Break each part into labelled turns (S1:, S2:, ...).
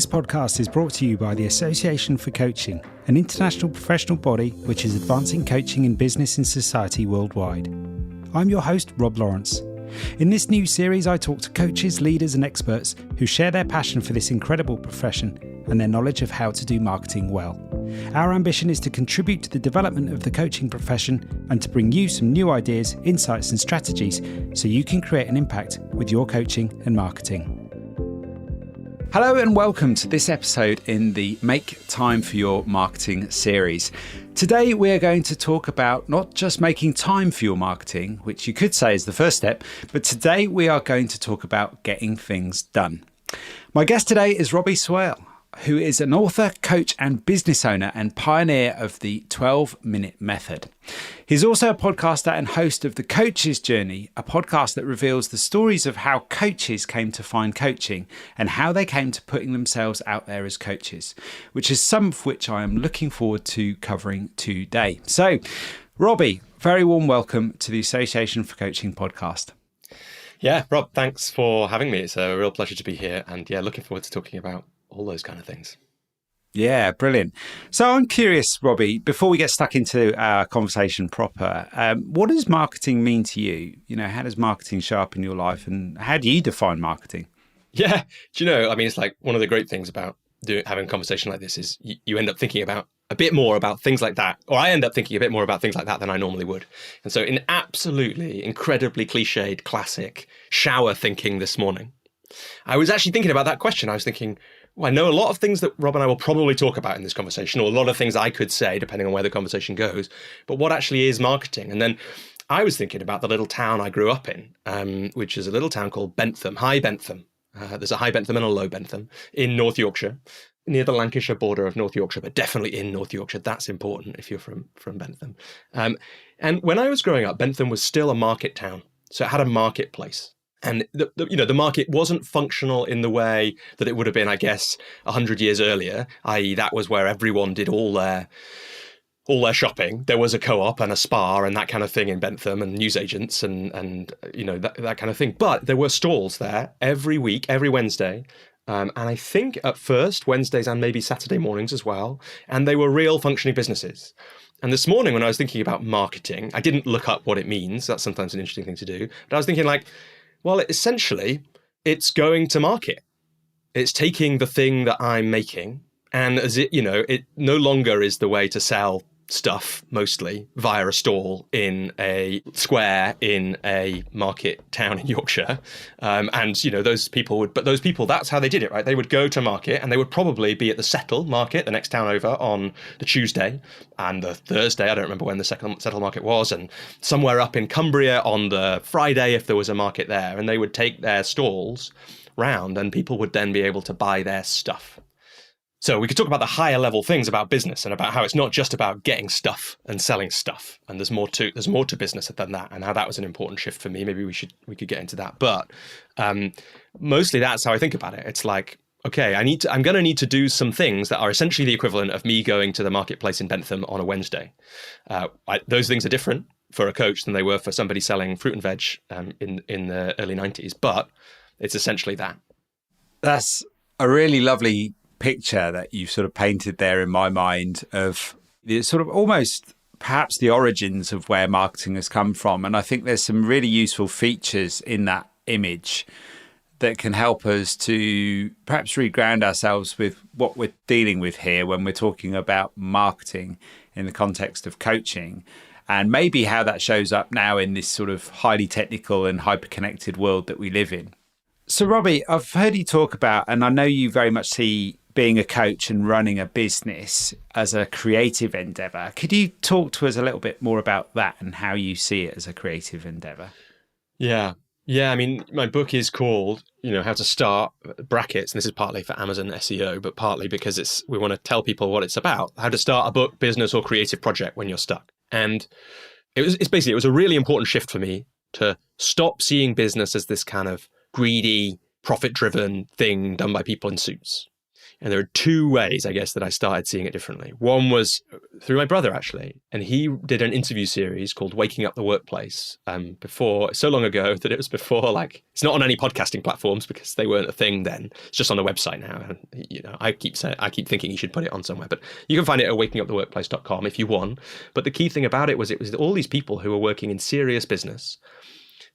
S1: This podcast is brought to you by the Association for Coaching, an international professional body which is advancing coaching in business and society worldwide. I'm your host, Rob Lawrence. In this new series, I talk to coaches, leaders and experts who share their passion for this incredible profession and their knowledge of how to do marketing well. Our ambition is to contribute to the development of the coaching profession and to bring you some new ideas, insights and strategies so you can create an impact with your coaching and marketing. Hello and welcome to this episode in the Make Time for Your Marketing series. Today we are going to talk about not just making time for your marketing, which you could say is the first step, but today we are going to talk about getting things done. My guest today is Robbie Swale, who is an author, coach and business owner and pioneer of the 12-minute method. He's also a podcaster and host of The Coach's Journey, a podcast that reveals the stories of how coaches came to find coaching and how they came to putting themselves out there as coaches, which is some of which I am looking forward to covering today. So, Robbie, very warm welcome to the Association for Coaching podcast.
S2: Yeah, Rob, thanks for having me. It's a real pleasure to be here and looking forward to talking about all those kind of things.
S1: Yeah, brilliant. So I'm curious, Robbie, before we get stuck into our conversation proper, what does marketing mean to you? You know, how does marketing show up in your life and how do you define marketing?
S2: Yeah, do you know, I mean, it's like one of the great things about having a conversation like this is you end up thinking about a bit more about things like that, or I end up thinking a bit more about things like that than I normally would. And so in absolutely incredibly cliched, classic shower thinking this morning, I was actually thinking about that question. I was thinking, well, I know a lot of things that Rob and I will probably talk about in this conversation, or a lot of things I could say, depending on where the conversation goes, but what actually is marketing? And then I was thinking about the little town I grew up in, which is a little town called Bentham, High Bentham. There's a High Bentham and a Low Bentham in North Yorkshire, near the Lancashire border of North Yorkshire, but definitely in North Yorkshire. That's important if you're from Bentham. And when I was growing up, Bentham was still a market town. So it had a marketplace. And the market wasn't functional in the way that it would have been, I guess, 100 years earlier, i.e. that was where everyone did all their shopping. There was a co-op and a spa and that kind of thing in Bentham and newsagents and that kind of thing. But there were stalls there every week, every Wednesday. And I think at first, Wednesdays and maybe Saturday mornings as well. And they were real functioning businesses. And this morning when I was thinking about marketing, I didn't look up what it means. That's sometimes an interesting thing to do. But I was thinking well, essentially, it's going to market. It's taking the thing that I'm making, and it no longer is the way to sell stuff, mostly via a stall in a square in a market town in Yorkshire. Those people, that's how they did it, right? They would go to market and they would probably be at the Settle market, the next town over, on the Tuesday and the Thursday. I don't remember when the Settle market was, and somewhere up in Cumbria on the Friday if there was a market there. And they would take their stalls round and people would then be able to buy their stuff. So we could talk about the higher level things about business and about how it's not just about getting stuff and selling stuff. And there's more to business than that, and how that was an important shift for me. Maybe we could get into that. But mostly that's how I think about it. It's like, okay, I'm going to need to do some things that are essentially the equivalent of me going to the marketplace in Bentham on a Wednesday. Those things are different for a coach than they were for somebody selling fruit and veg in the early 90s. But it's essentially that.
S1: That's a really lovely picture that you've sort of painted there in my mind of the sort of almost perhaps the origins of where marketing has come from. And I think there's some really useful features in that image that can help us to perhaps reground ourselves with what we're dealing with here when we're talking about marketing in the context of coaching, and maybe how that shows up now in this sort of highly technical and hyper-connected world that we live in. So, Robbie, I've heard you talk about, and I know you very much see being a coach and running a business as a creative endeavor. Could you talk to us a little bit more about that and how you see it as a creative endeavor?
S2: Yeah. I mean, my book is called, How to Start, brackets, and this is partly for Amazon SEO, but partly because we want to tell people what it's about, how to start a book, business, or creative project when you're stuck. And it was a really important shift for me to stop seeing business as this kind of greedy, profit-driven thing done by people in suits. And there are two ways, I guess, that I started seeing it differently. One was through my brother, actually. And he did an interview series called Waking Up the Workplace before, so long ago that it was before, like, it's not on any podcasting platforms because they weren't a thing then. It's just on the website now. And, you know, I keep thinking you should put it on somewhere. But you can find it at wakinguptheworkplace.com if you want. But the key thing about it was all these people who were working in serious business,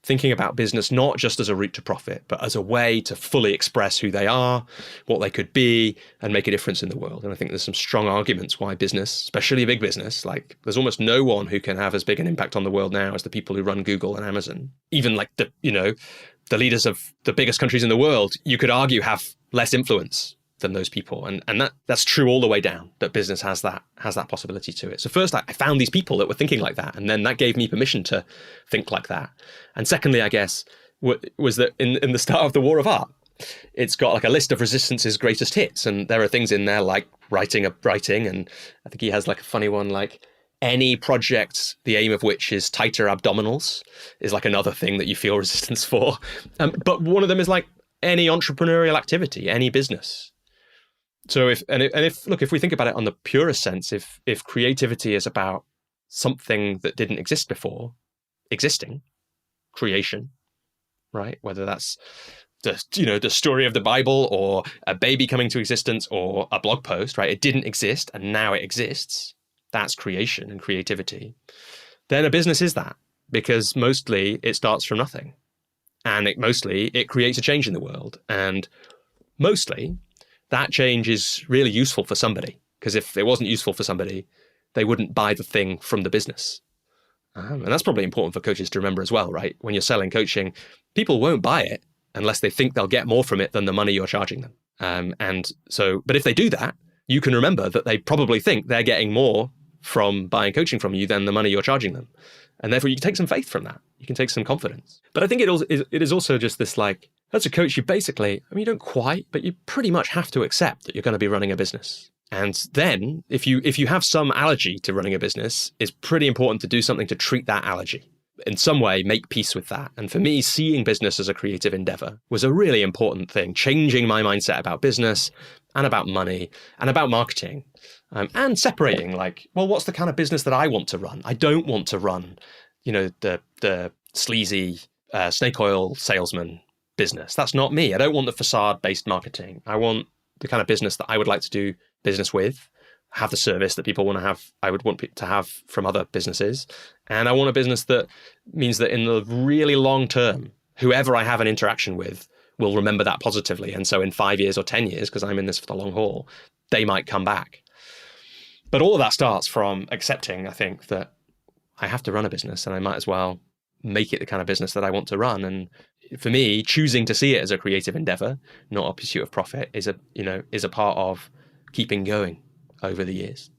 S2: thinking about business not just as a route to profit, but as a way to fully express who they are, what they could be, and make a difference in the world. And I think there's some strong arguments why business, especially big business, like there's almost no one who can have as big an impact on the world now as the people who run Google and Amazon. Even like the leaders of the biggest countries in the world, you could argue have less influence than those people. And that's true all the way down, that business has that possibility to it. So first, I found these people that were thinking like that, and then that gave me permission to think like that. And secondly, I guess, was that in the start of the War of Art, it's got like a list of Resistance's greatest hits, and there are things in there like writing, and I think he has like a funny one, like any project, the aim of which is tighter abdominals, is like another thing that you feel resistance for. But one of them is like any entrepreneurial activity, any business. So if we think about it on the purest sense, if creativity is about something that didn't exist before, existing, creation, right? Whether that's the story of the Bible or a baby coming to existence or a blog post, right? It didn't exist and now it exists. That's creation and creativity. Then a business is that, because mostly it starts from nothing, and it creates a change in the world, and mostly that change is really useful for somebody, because if it wasn't useful for somebody, they wouldn't buy the thing from the business. And that's probably important for coaches to remember as well, right? When you're selling coaching, people won't buy it unless they think they'll get more from it than the money you're charging them. But if they do that, you can remember that they probably think they're getting more from buying coaching from you than the money you're charging them. And therefore you can take some faith from that. You can take some confidence. But I think it is also just this, like, as a coach, you basically, you don't quite, but you pretty much have to accept that you're going to be running a business. And then if you have some allergy to running a business, it's pretty important to do something to treat that allergy. In some way, make peace with that. And for me, seeing business as a creative endeavor was a really important thing, changing my mindset about business and about money and about marketing, and separating, like, well, what's the kind of business that I want to run? I don't want to run, the sleazy snake oil salesman business. That's not me. I don't want the facade-based marketing. I want the kind of business that I would like to do business with, have the service that people want to have, I would want to have from other businesses. And I want a business that means that in the really long term, whoever I have an interaction with will remember that positively. And so in 5 years or 10 years, because I'm in this for the long haul, they might come back. But all of that starts from accepting, I think, that I have to run a business and I might as well make it the kind of business that I want to run. And for me, choosing to see it as a creative endeavor, not a pursuit of profit, is a part of keeping going over the years.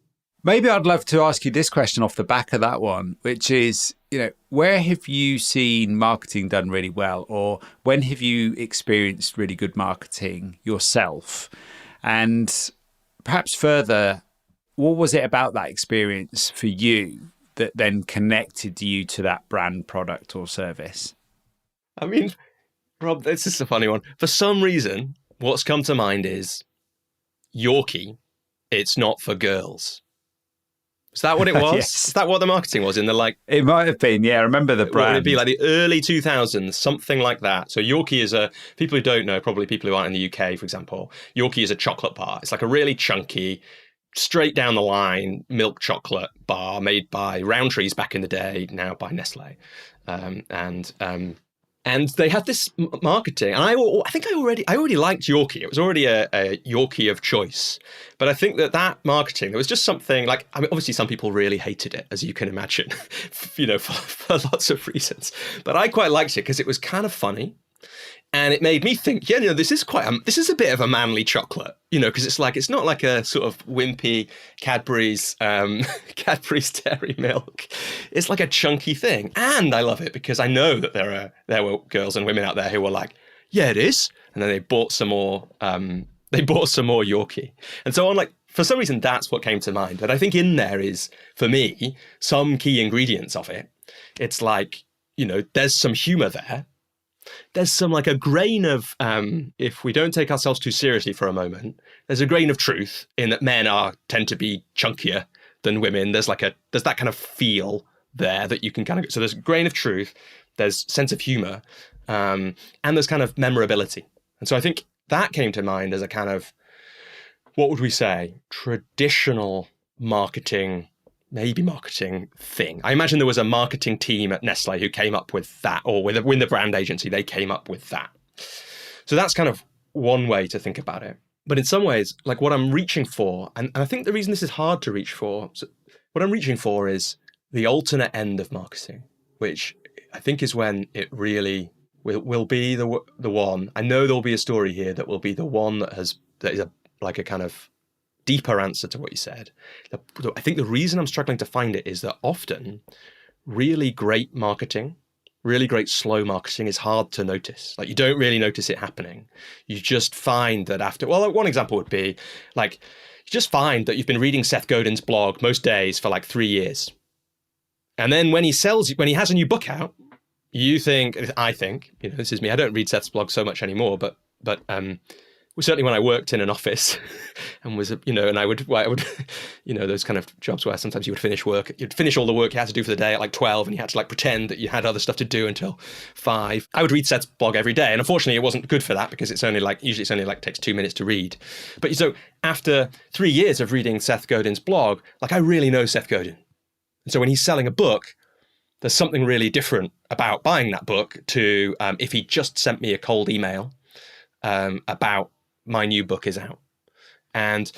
S3: Maybe I'd love to ask you this question off the back of that one, which is, where have you seen marketing done really well, or when have you experienced really good marketing yourself? And perhaps further, what was it about that experience for you that then connected you to that brand, product, or service?
S2: I mean, Rob, this is a funny one. For some reason, what's come to mind is Yorkie, it's not for girls. Is that what it was?
S3: Yes.
S2: Is that what the marketing was in the like?
S3: It might have been, yeah. I remember the brand.
S2: Would it be like the early 2000s, something like that? So Yorkie is people who don't know, probably people who aren't in the UK, for example, Yorkie is a chocolate bar. It's like a really chunky, straight down the line milk chocolate bar made by Rowntree's back in the day, now by Nestle. And they had this marketing, and I think I already liked Yorkie. It was already a Yorkie of choice. But I think that marketing, there was just something like, obviously some people really hated it, as you can imagine, for lots of reasons. But I quite liked it because it was kind of funny. And it made me think, this is a bit of a manly chocolate, because it's not like a sort of wimpy Cadbury's Dairy Milk. It's like a chunky thing. And I love it because I know that there were girls and women out there who were like, yeah, it is. And then they bought some more Yorkie. And so on, for some reason, that's what came to mind. But I think in there is, for me, some key ingredients of it. It's like, there's some humor there. there's some like a grain of, if we don't take ourselves too seriously for a moment, there's a grain of truth in that men tend to be chunkier than women. There's that kind of feel there that you can kind of, so there's a grain of truth, there's sense of humor, and there's kind of memorability. And so I think that came to mind as a kind of, what would we say, traditional marketing thing. I imagine there was a marketing team at Nestle who came up with that, or with the brand agency, they came up with that. So that's kind of one way to think about it. But in some ways, like what I'm reaching for, and I think the reason this is hard to reach for, so what I'm reaching for is the alternate end of marketing, which I think is when it really will be the one. I know there'll be a story here that will be the one that is like a kind of deeper answer to what you said. I think the reason I'm struggling to find it is that often really great marketing, really great slow marketing is hard to notice. Like you don't really notice it happening. You just find that after, well, one example would be like, you just find that you've been reading Seth Godin's blog most days for like 3 years. And then when he has a new book out, I think, this is me, I don't read Seth's blog so much anymore, but certainly when I worked in an office and was, and I would, those kind of jobs where sometimes you would finish work, you'd finish all the work you had to do for the day at like 12 and you had to like pretend that you had other stuff to do until 5. I would read Seth's blog every day. And unfortunately it wasn't good for that because usually takes 2 minutes to read. But so after 3 years of reading Seth Godin's blog, like I really know Seth Godin. And so when he's selling a book, there's something really different about buying that book to if he just sent me a cold email about my new book is out. And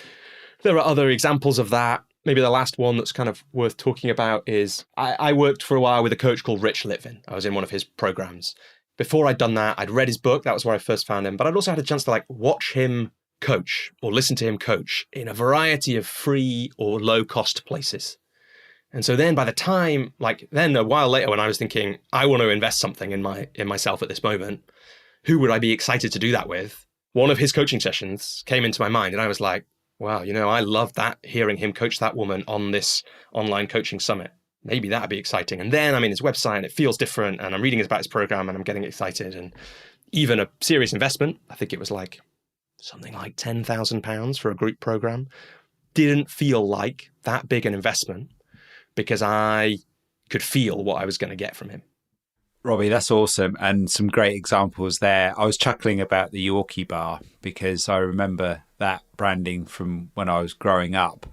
S2: there are other examples of that. Maybe the last one that's kind of worth talking about is I worked for a while with a coach called Rich Litvin. I was in one of his programs. Before I'd done that, I'd read his book. That was where I first found him. But I'd also had a chance to like watch him coach or listen to him coach in a variety of free or low cost places. And so then by the time, then a while later when I was thinking, I want to invest something in myself at this moment, who would I be excited to do that with? One of his coaching sessions came into my mind and I was like, wow, I love that, hearing him coach that woman on this online coaching summit. Maybe that'd be exciting. And then I'm in his website and it feels different and I'm reading about his program and I'm getting excited. And even a serious investment, I think it was like something like £10,000 for a group program, didn't feel like that big an investment because I could feel what I was going to get from him.
S3: Robbie, that's awesome. And some great examples there. I was chuckling about the Yorkie bar because I remember that branding from when I was growing up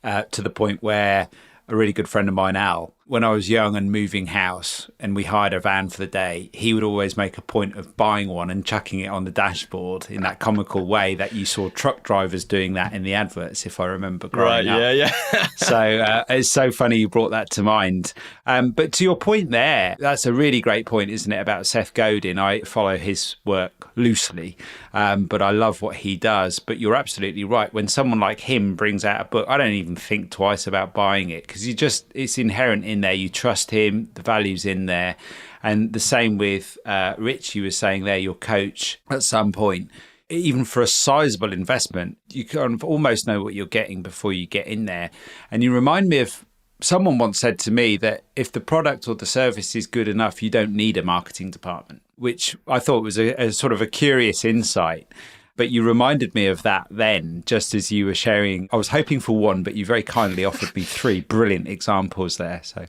S3: to the point where a really good friend of mine, Al, when I was young and moving house and we hired a van for the day, he would always make a point of buying one and chucking it on the dashboard in that comical way that you saw truck drivers doing that in the adverts, if I remember growing up.
S2: Yeah.
S3: So it's so funny you brought that to mind. But to your point there, that's a really great point, isn't it, about Seth Godin? I follow his work loosely, but I love what he does. But you're absolutely right. When someone like him brings out a book, I don't even think twice about buying it because it's inherent in there. You trust him, the value's in there. And the same with Rich, you were saying there, your coach at some point. Even for a sizable investment, you kind of almost know what you're getting before you get in there. And you remind me of someone once said to me that if the product or the service is good enough, you don't need a marketing department, which I thought was a sort of a curious insight. But you reminded me of that then, just as you were sharing. I was hoping for one, but you very kindly offered me 3 brilliant examples there. So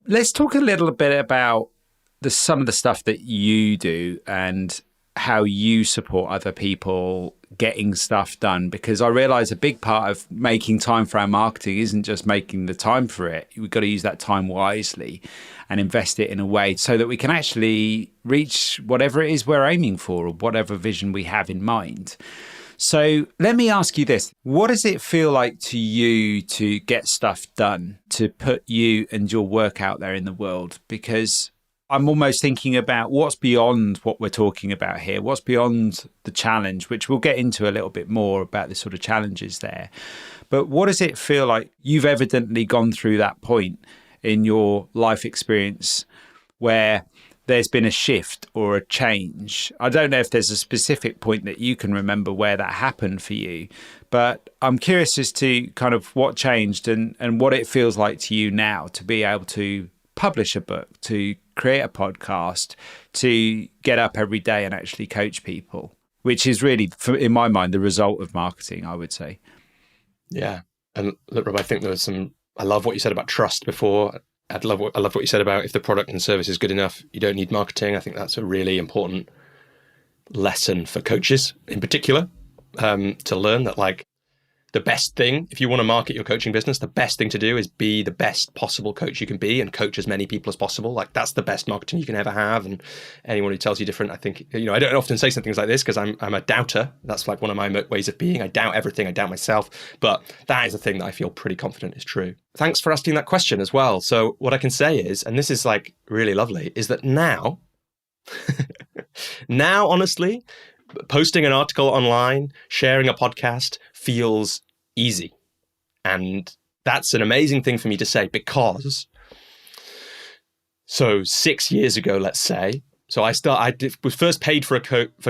S3: let's talk a little bit about some of the stuff that you do and how you support other people getting stuff done, because I realize a big part of making time for our marketing isn't just making the time for it. We've got to use that time wisely and invest it in a way so that we can actually reach whatever it is we're aiming for or whatever vision we have in mind. So let me ask you this. What does it feel like to you to get stuff done, to put you and your work out there in the world? Because I'm almost thinking about what's beyond what we're talking about here, what's beyond the challenge, which we'll get into a little bit more about the sort of challenges there. But what does it feel like? You've evidently gone through that point in your life experience where there's been a shift or a change. I don't know if there's a specific point that you can remember where that happened for you, but I'm curious as to kind of what changed and what it feels like to you now to be able to publish a book, to create a podcast, to get up every day and actually coach people, which is really, in my mind, the result of marketing, I would say.
S2: Yeah. And look, Rob, I think there was I love what you said about trust before. I love what you said about if the product and service is good enough, you don't need marketing. I think that's a really important lesson for coaches in particular, to learn that, like, the best thing, if you want to market your coaching business, the best thing to do is be the best possible coach you can be and coach as many people as possible. Like, that's the best marketing you can ever have. And anyone who tells you different, I think, I don't often say some things like this because I'm a doubter. That's like one of my ways of being. I doubt everything. I doubt myself. But that is a thing that I feel pretty confident is true. Thanks for asking that question as well. So what I can say is, and this is like really lovely, is that now, honestly, posting an article online, sharing a podcast feels easy. And that's an amazing thing for me to say because, so 6 years ago, let's say, so I was first paid for a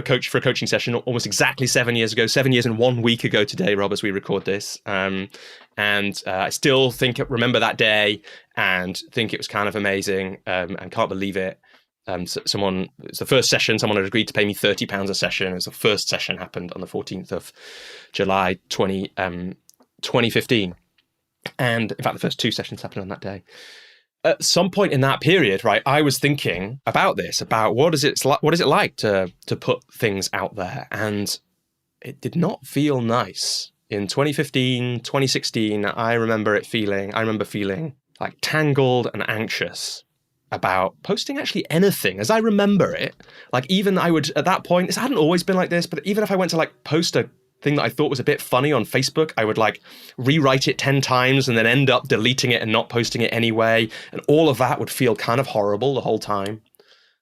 S2: coaching session almost exactly 7 years ago, 7 years and 1 week ago today, Rob, as we record this. And I still remember that day and think it was kind of amazing, and can't believe it. It's the first session, someone had agreed to pay me £30 a session. It was the first session happened on the 14th of July, 2015. And in fact, the first two sessions happened on that day. At some point in that period, right, I was thinking about this, about what is it like to put things out there? And it did not feel nice. In 2015, 2016, I remember feeling like tangled and anxious about posting actually anything as I remember it. Like, even I would, at that point, this hadn't always been like this, but even if I went to like post a thing that I thought was a bit funny on Facebook, I would like rewrite it 10 times and then end up deleting it and not posting it anyway. And all of that would feel kind of horrible the whole time.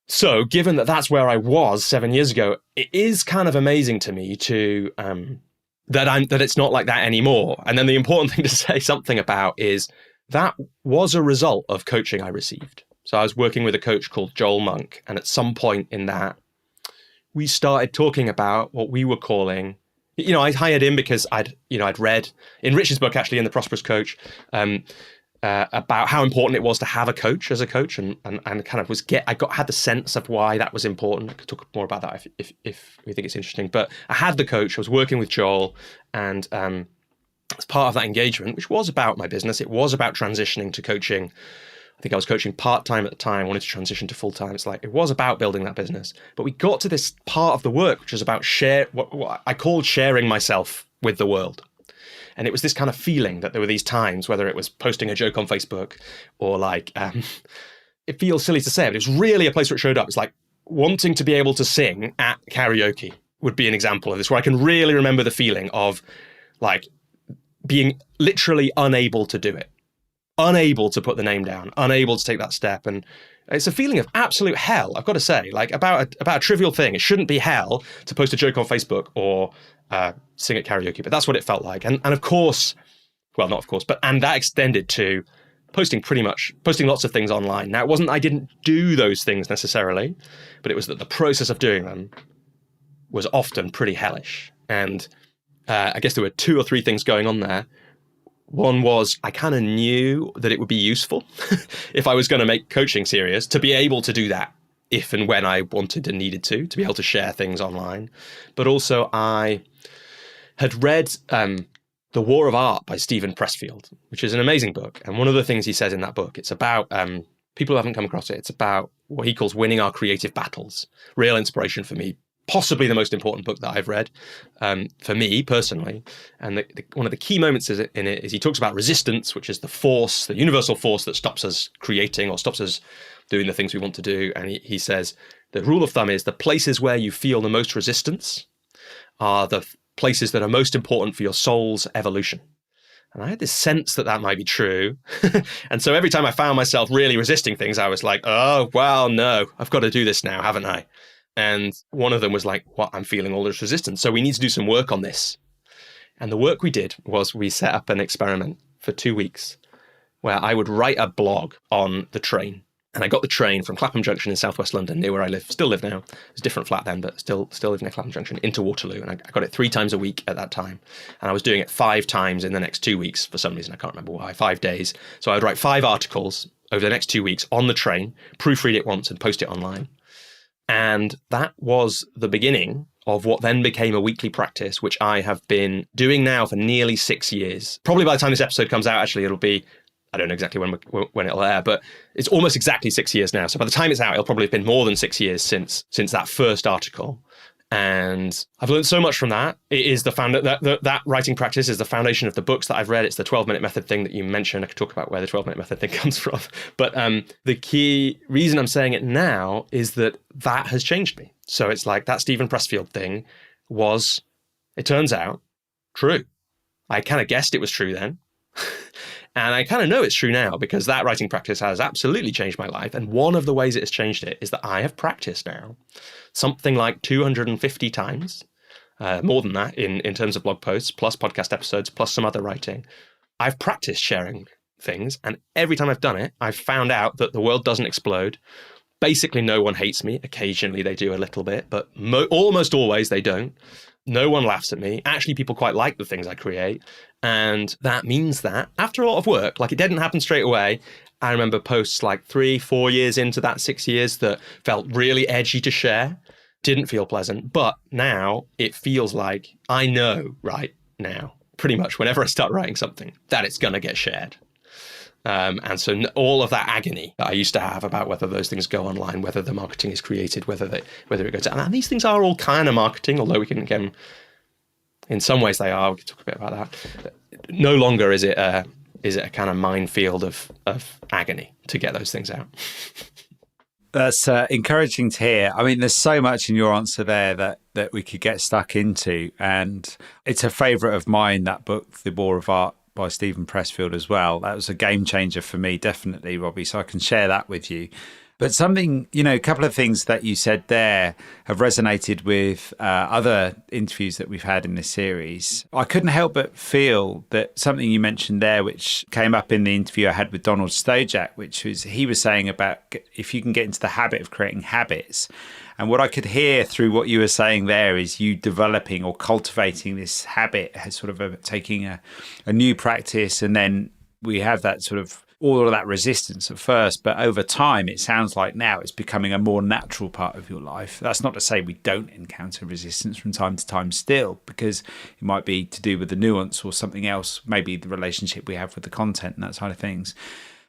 S2: So given that that's where I was 7 years ago, it is kind of amazing to me to, that it's not like that anymore. And then the important thing to say something about is that was a result of coaching I received. So I was working with a coach called Joel Monk, and at some point in that, we started talking about what we were calling, I hired him because I'd read in Rich's book, actually, in The Prosperous Coach, about how important it was to have a coach as a coach, and kind of had the sense of why that was important. I could talk more about that if we think it's interesting. But I had the coach, I was working with Joel, and as part of that engagement, which was about my business, it was about transitioning to coaching. I think I was coaching part-time at the time, wanted to transition to full-time. It's like, it was about building that business. But we got to this part of the work, which was about what I called sharing myself with the world. And it was this kind of feeling that there were these times, whether it was posting a joke on Facebook or like, it feels silly to say, but it was really a place where it showed up. It's like wanting to be able to sing at karaoke would be an example of this, where I can really remember the feeling of like being literally unable to do it. Unable to put the name down, unable to take that step. And it's a feeling of absolute hell, I've got to say, like about a trivial thing. It shouldn't be hell to post a joke on Facebook or sing at karaoke, but that's what it felt like. And of course, well, not of course, and that extended to posting lots of things online. Now, it wasn't I didn't do those things necessarily, but it was that the process of doing them was often pretty hellish. And I guess there were 2 or 3 things going on there. One was I kind of knew that it would be useful if I was going to make coaching serious to be able to do that if and when I wanted and needed to be able to share things online. But also I had read The War of Art by Stephen Pressfield, which is an amazing book. And one of the things he says in that book, it's about, people who haven't come across it, it's about what he calls winning our creative battles. Real inspiration for me. Possibly the most important book that I've read for me personally. And one of the key moments in it is he talks about resistance, which is the force, the universal force that stops us creating or stops us doing the things we want to do. And he says the rule of thumb is the places where you feel the most resistance are the places that are most important for your soul's evolution. And I had this sense that might be true. And so every time I found myself really resisting things, I was like, oh, well, no, I've got to do this now, haven't I? And one of them was like, what, I'm feeling all this resistance. So we need to do some work on this. And the work we did was we set up an experiment for 2 weeks where I would write a blog on the train. And I got the train from Clapham Junction in southwest London, near where I live, still live now. It was a different flat then, but still live near Clapham Junction, into Waterloo. And I got it 3 times a week at that time. And I was doing it 5 times in the next 2 weeks for some reason. I can't remember why, 5 days. So I would write 5 articles over the next 2 weeks on the train, proofread it once and post it online. And that was the beginning of what then became a weekly practice, which I have been doing now for nearly 6 years. Probably by the time this episode comes out, actually, it'll be, I don't know exactly when it'll air, but it's almost exactly 6 years now. So by the time it's out, it'll probably have been more than 6 years since that first article. And I've learned so much from that. It is that writing practice is the foundation of the books that I've read. It's the 12-minute method thing that you mentioned. I could talk about where the 12-minute method thing comes from. But the key reason I'm saying it now is that has changed me. So it's like that Stephen Pressfield thing was, it turns out, true. I kind of guessed it was true then. And I kind of know it's true now because that writing practice has absolutely changed my life. And one of the ways it has changed it is that I have practiced now something like 250 times, more than that in terms of blog posts, plus podcast episodes, plus some other writing. I've practiced sharing things. And every time I've done it, I've found out that the world doesn't explode. Basically, no one hates me. Occasionally they do a little bit, but almost always they don't. No one laughs at me. Actually, people quite like the things I create. And that means that after a lot of work, like it didn't happen straight away. I remember posts like 3-4 years into that 6 years that felt really edgy to share, didn't feel pleasant. But now it feels like I know right now, pretty much whenever I start writing something, that it's going to get shared. And so all of that agony that I used to have about whether those things go online, whether the marketing is created, whether it goes out. And these things are all kind of marketing, although we can get them, in some ways they are. We can talk a bit about that. No longer is it a kind of minefield of agony to get those things out.
S3: That's encouraging to hear. I mean, there's so much in your answer there that we could get stuck into. And it's a favourite of mine, that book, The War of Art, by Stephen Pressfield as well. That was a game changer for me, definitely, Robbie. So I can share that with you. But something, a couple of things that you said there have resonated with other interviews that we've had in this series. I couldn't help but feel that something you mentioned there, which came up in the interview I had with Donald Stojak, which was, he was saying about if you can get into the habit of creating habits. And what I could hear through what you were saying there is you developing or cultivating this habit as sort of taking a new practice. And then we have that sort of all of that resistance at first, but over time, it sounds like now it's becoming a more natural part of your life. That's not to say we don't encounter resistance from time to time still, because it might be to do with the nuance or something else, maybe the relationship we have with the content and that side of things.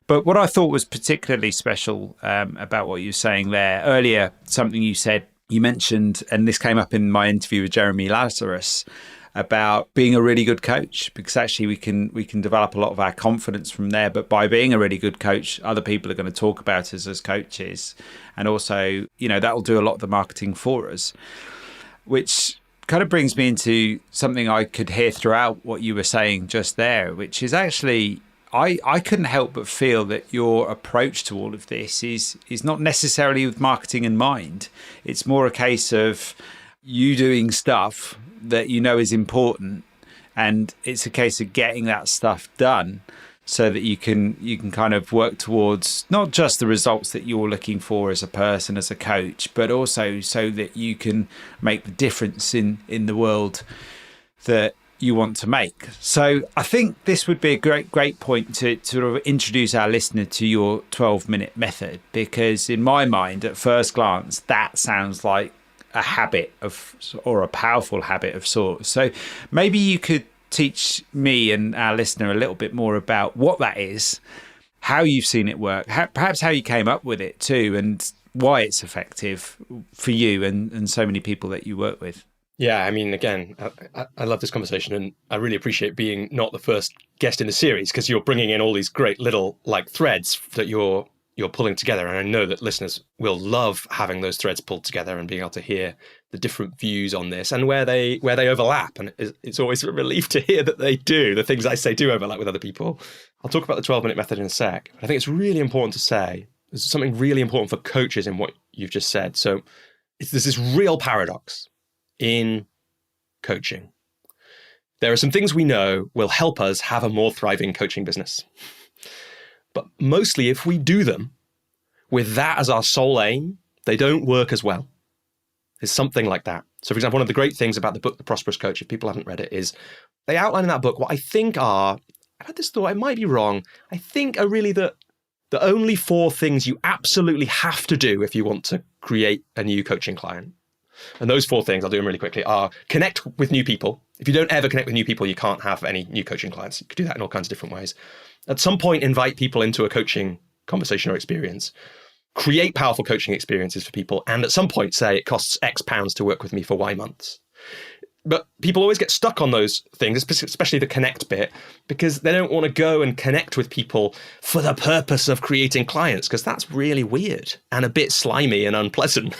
S3: But what I thought was particularly special about what you were saying there earlier, something you said, you mentioned, and this came up in my interview with Jeremy Lazarus, about being a really good coach, because actually we can develop a lot of our confidence from there. But by being a really good coach, other people are going to talk about us as coaches. And also, that will do a lot of the marketing for us, which kind of brings me into something I could hear throughout what you were saying just there, which is actually, I couldn't help but feel that your approach to all of this is not necessarily with marketing in mind. It's more a case of you doing stuff that is important, and it's a case of getting that stuff done so that you can kind of work towards not just the results that you're looking for as a person, as a coach, but also so that you can make the difference in the world that you want to make. So I think this would be a great point to sort of introduce our listener to your 12-minute method, because in my mind, at first glance, that sounds like a habit or a powerful habit of sorts. So maybe you could teach me and our listener a little bit more about what that is, how you've seen it work, perhaps how you came up with it too, and why it's effective for you and so many people that you work with.
S2: Yeah, I mean, again, I love this conversation, and I really appreciate being not the first guest in the series, because you're bringing in all these great little threads that you're pulling together. And I know that listeners will love having those threads pulled together and being able to hear the different views on this and where they overlap. And it's always a relief to hear that they do. The things I say do overlap with other people. I'll talk about the 12-minute method in a sec. But I think it's really important to say, there's something really important for coaches in what you've just said. So there's this real paradox in coaching. There are some things we know will help us have a more thriving coaching business. But mostly if we do them with that as our sole aim, they don't work as well. It's something like that. So for example, one of the great things about the book, The Prosperous Coach, if people haven't read it, is they outline in that book what I think are, I've had this thought, I might be wrong, I think are really the the only 4 things you absolutely have to do if you want to create a new coaching client. And those 4 things, I'll do them really quickly, are connect with new people. If you don't ever connect with new people, you can't have any new coaching clients. You could do that in all kinds of different ways. At some point, invite people into a coaching conversation or experience. Create powerful coaching experiences for people. And at some point, say it costs X pounds to work with me for Y months. But people always get stuck on those things, especially the connect bit, because they don't want to go and connect with people for the purpose of creating clients, because that's really weird and a bit slimy and unpleasant.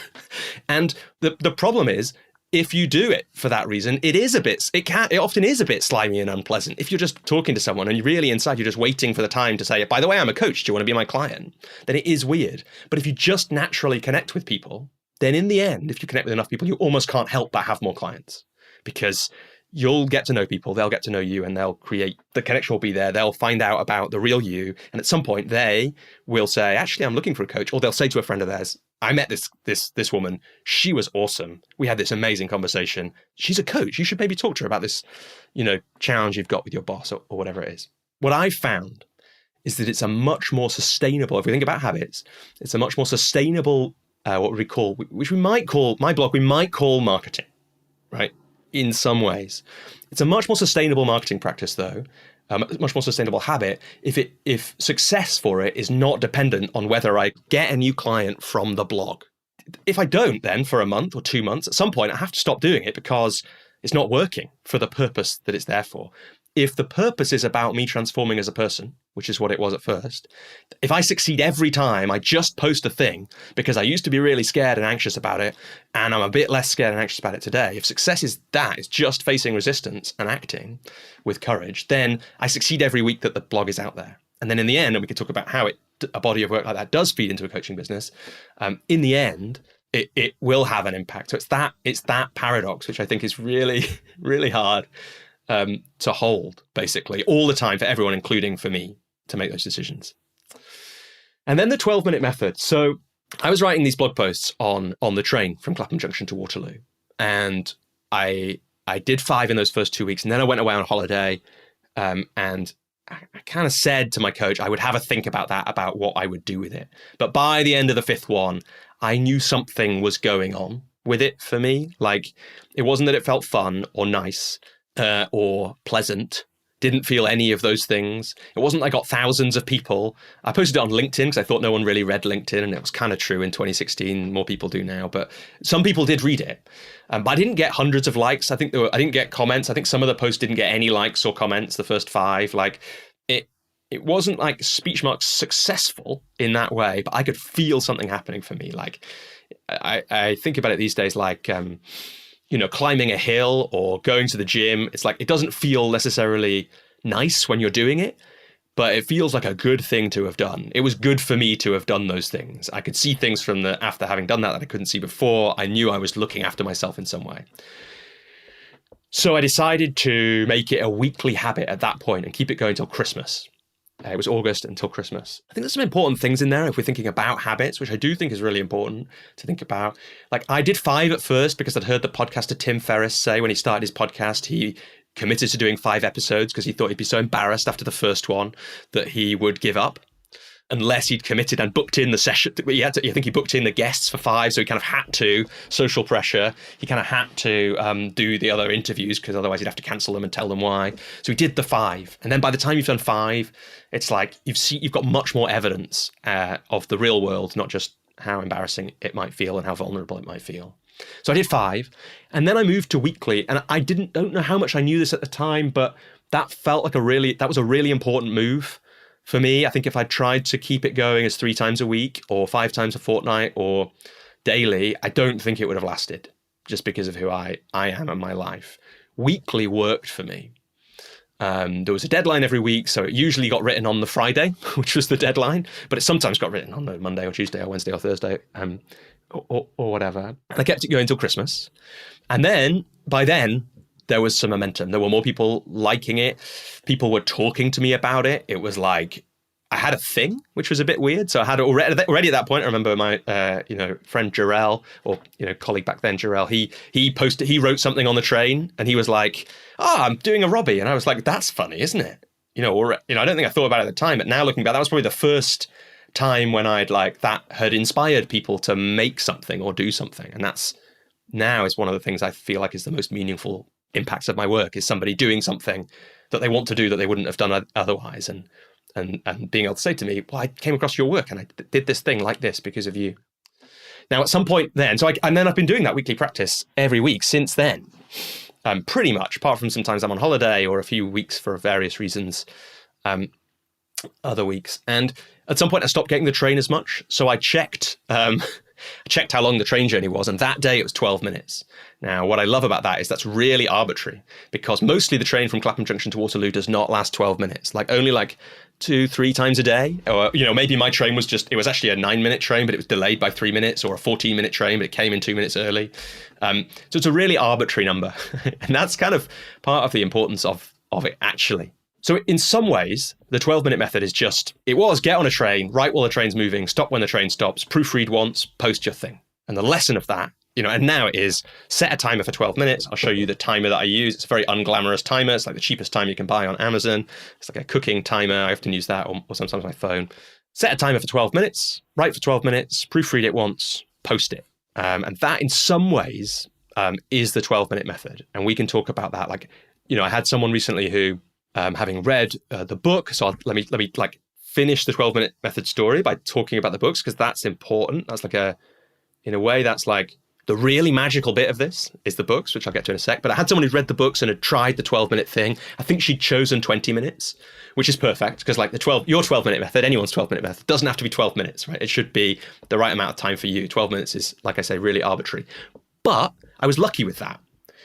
S2: And the problem is, if you do it for that reason, it often is a bit slimy and unpleasant. If you're just talking to someone and you're really inside, you're just waiting for the time to say, by the way, I'm a coach, do you want to be my client? Then it is weird. But if you just naturally connect with people, then in the end, if you connect with enough people, you almost can't help but have more clients. Because you'll get to know people, they'll get to know you, and they'll create, the connection will be there. They'll find out about the real you. And at some point they will say, actually, I'm looking for a coach. Or they'll say to a friend of theirs, I met this woman. She was awesome. We had this amazing conversation. She's a coach. You should maybe talk to her about this, challenge you've got with your boss or whatever it is. What I've found is that it's a much more sustainable, if we think about habits, it's a much more sustainable, which we might call, my blog, we might call marketing, right? In some ways. It's a much more sustainable marketing practice, though, a much more sustainable habit if success for it is not dependent on whether I get a new client from the blog. If I don't, then for a month or 2 months, at some point I have to stop doing it because it's not working for the purpose that it's there for. If the purpose is about me transforming as a person, which is what it was at first, if I succeed every time I just post a thing because I used to be really scared and anxious about it, and I'm a bit less scared and anxious about it today, if success is that, it's just facing resistance and acting with courage, then I succeed every week that the blog is out there. And then in the end, and we can talk about how a body of work like that does feed into a coaching business, in the end, it will have an impact. So it's that paradox, which I think is really, really hard to hold, basically, all the time for everyone, including for me, to make those decisions. And then the 12-minute method. So I was writing these blog posts on the train from Clapham Junction to Waterloo. And I did 5 in those first 2 weeks. And then I went away on holiday. And I kind of said to my coach, I would have a think about that, about what I would do with it. But by the end of the 5th one, I knew something was going on with it for me. Like, it wasn't that it felt fun or nice or pleasant. Didn't feel any of those things. It wasn't I got thousands of people. I posted it on LinkedIn because I thought no one really read LinkedIn, and it was kind of true in 2016. More people do now, but some people did read it. But I didn't get hundreds of likes. I didn't get comments. I think some of the posts didn't get any likes or comments, the first 5. Like, it wasn't like speech marks successful in that way, but I could feel something happening for me. Like, I think about it these days like, climbing a hill or going to the gym. It's like, it doesn't feel necessarily nice when you're doing it, but it feels like a good thing to have done. It was good for me to have done those things. I could see things after having done that I couldn't see before. I knew I was looking after myself in some way. So I decided to make it a weekly habit at that point and keep it going till Christmas. It was August until Christmas. I think there's some important things in there if we're thinking about habits, which I do think is really important to think about. Like, I did 5 at first because I'd heard the podcaster Tim Ferriss say when he started his podcast, he committed to doing 5 episodes because he thought he'd be so embarrassed after the first one that he would give up unless he'd committed and booked in the session. I think he booked in the guests for 5, so he kind of had to, social pressure, he kind of had to do the other interviews because otherwise he'd have to cancel them and tell them why. So he did the 5. And then by the time you've done 5, it's like you've got much more evidence of the real world, not just how embarrassing it might feel and how vulnerable it might feel. So I did 5, and then I moved to weekly, and I don't know how much I knew this at the time, but that felt like that was a really important move for me. I think if I tried to keep it going as 3 times a week or 5 times a fortnight or daily, I don't think it would have lasted just because of who I am in my life. Weekly worked for me. There was a deadline every week, so it usually got written on the Friday, which was the deadline, but it sometimes got written on the Monday or Tuesday or Wednesday or Thursday or whatever. I kept it going until Christmas. And then, by then, there was some momentum. There were more people liking it. People were talking to me about it. It was like I had a thing, which was a bit weird. So I had already at that point. I remember my friend Jarrell, or colleague back then, Jarrell. He wrote something on the train, and he was like, I'm doing a Robbie," and I was like, "That's funny, isn't it?" I don't think I thought about it at the time, but now looking back, that was probably the first time when I'd like that had inspired people to make something or do something. And that's now is one of the things I feel like is the most meaningful impacts of my work, is somebody doing something that they want to do that they wouldn't have done otherwise. And being able to say to me, well, I came across your work and I did this thing like this because of you. Now, at some point then, and then I've been doing that weekly practice every week since then, pretty much, apart from sometimes I'm on holiday or a few weeks for various reasons, other weeks. And at some point I stopped getting the train as much. So I checked how long the train journey was. And that day it was 12 minutes. Now, what I love about that is that's really arbitrary, because mostly the train from Clapham Junction to Waterloo does not last 12 minutes, only 2-3 times a day. Or, maybe my train was it was actually a 9-minute train, but it was delayed by 3 minutes, or a 14-minute train, but it came in 2 minutes early. So it's a really arbitrary number. And that's kind of part of the importance of it, actually. So in some ways, the 12-minute method is get on a train, write while the train's moving, stop when the train stops, proofread once, post your thing. And the lesson of that, and now it is set a timer for 12 minutes. I'll show you the timer that I use. It's a very unglamorous timer. It's like the cheapest timer you can buy on Amazon. It's like a cooking timer. I often use that, or sometimes my phone. Set a timer for 12 minutes, write for 12 minutes, proofread it once, post it. And that in some ways is the 12-minute method. And we can talk about that. I had someone recently who, having read the book, so let me finish the 12-minute method story by talking about the books, because that's important. That's in a way, that's the really magical bit of this is the books, which I'll get to in a sec. But I had someone who'd read the books and had tried the 12-minute thing. I think she'd chosen 20 minutes, which is perfect, because your 12-minute method, anyone's 12-minute method, doesn't have to be 12 minutes, right? It should be the right amount of time for you. 12 minutes is, like I say, really arbitrary. But I was lucky with that,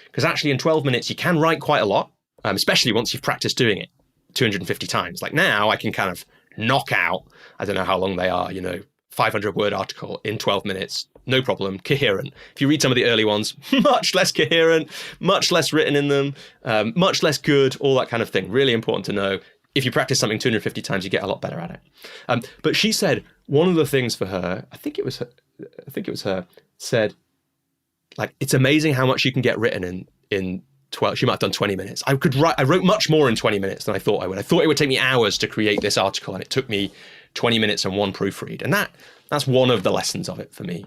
S2: because actually in 12 minutes, you can write quite a lot. Especially once you've practiced doing it 250 times. Now I can kind of knock out, I don't know how long they are, 500-word article in 12 minutes, no problem, coherent. If you read some of the early ones, much less coherent, much less written in them, much less good, all that kind of thing. Really important to know. If you practice something 250 times, you get a lot better at it. But she said one of the things for her, I think it was her, said, it's amazing how much you can get written in 12, she might have done 20 minutes. I wrote much more in 20 minutes than I thought I would. I thought it would take me hours to create this article, and it took me 20 minutes and one proofread. And that's one of the lessons of it for me.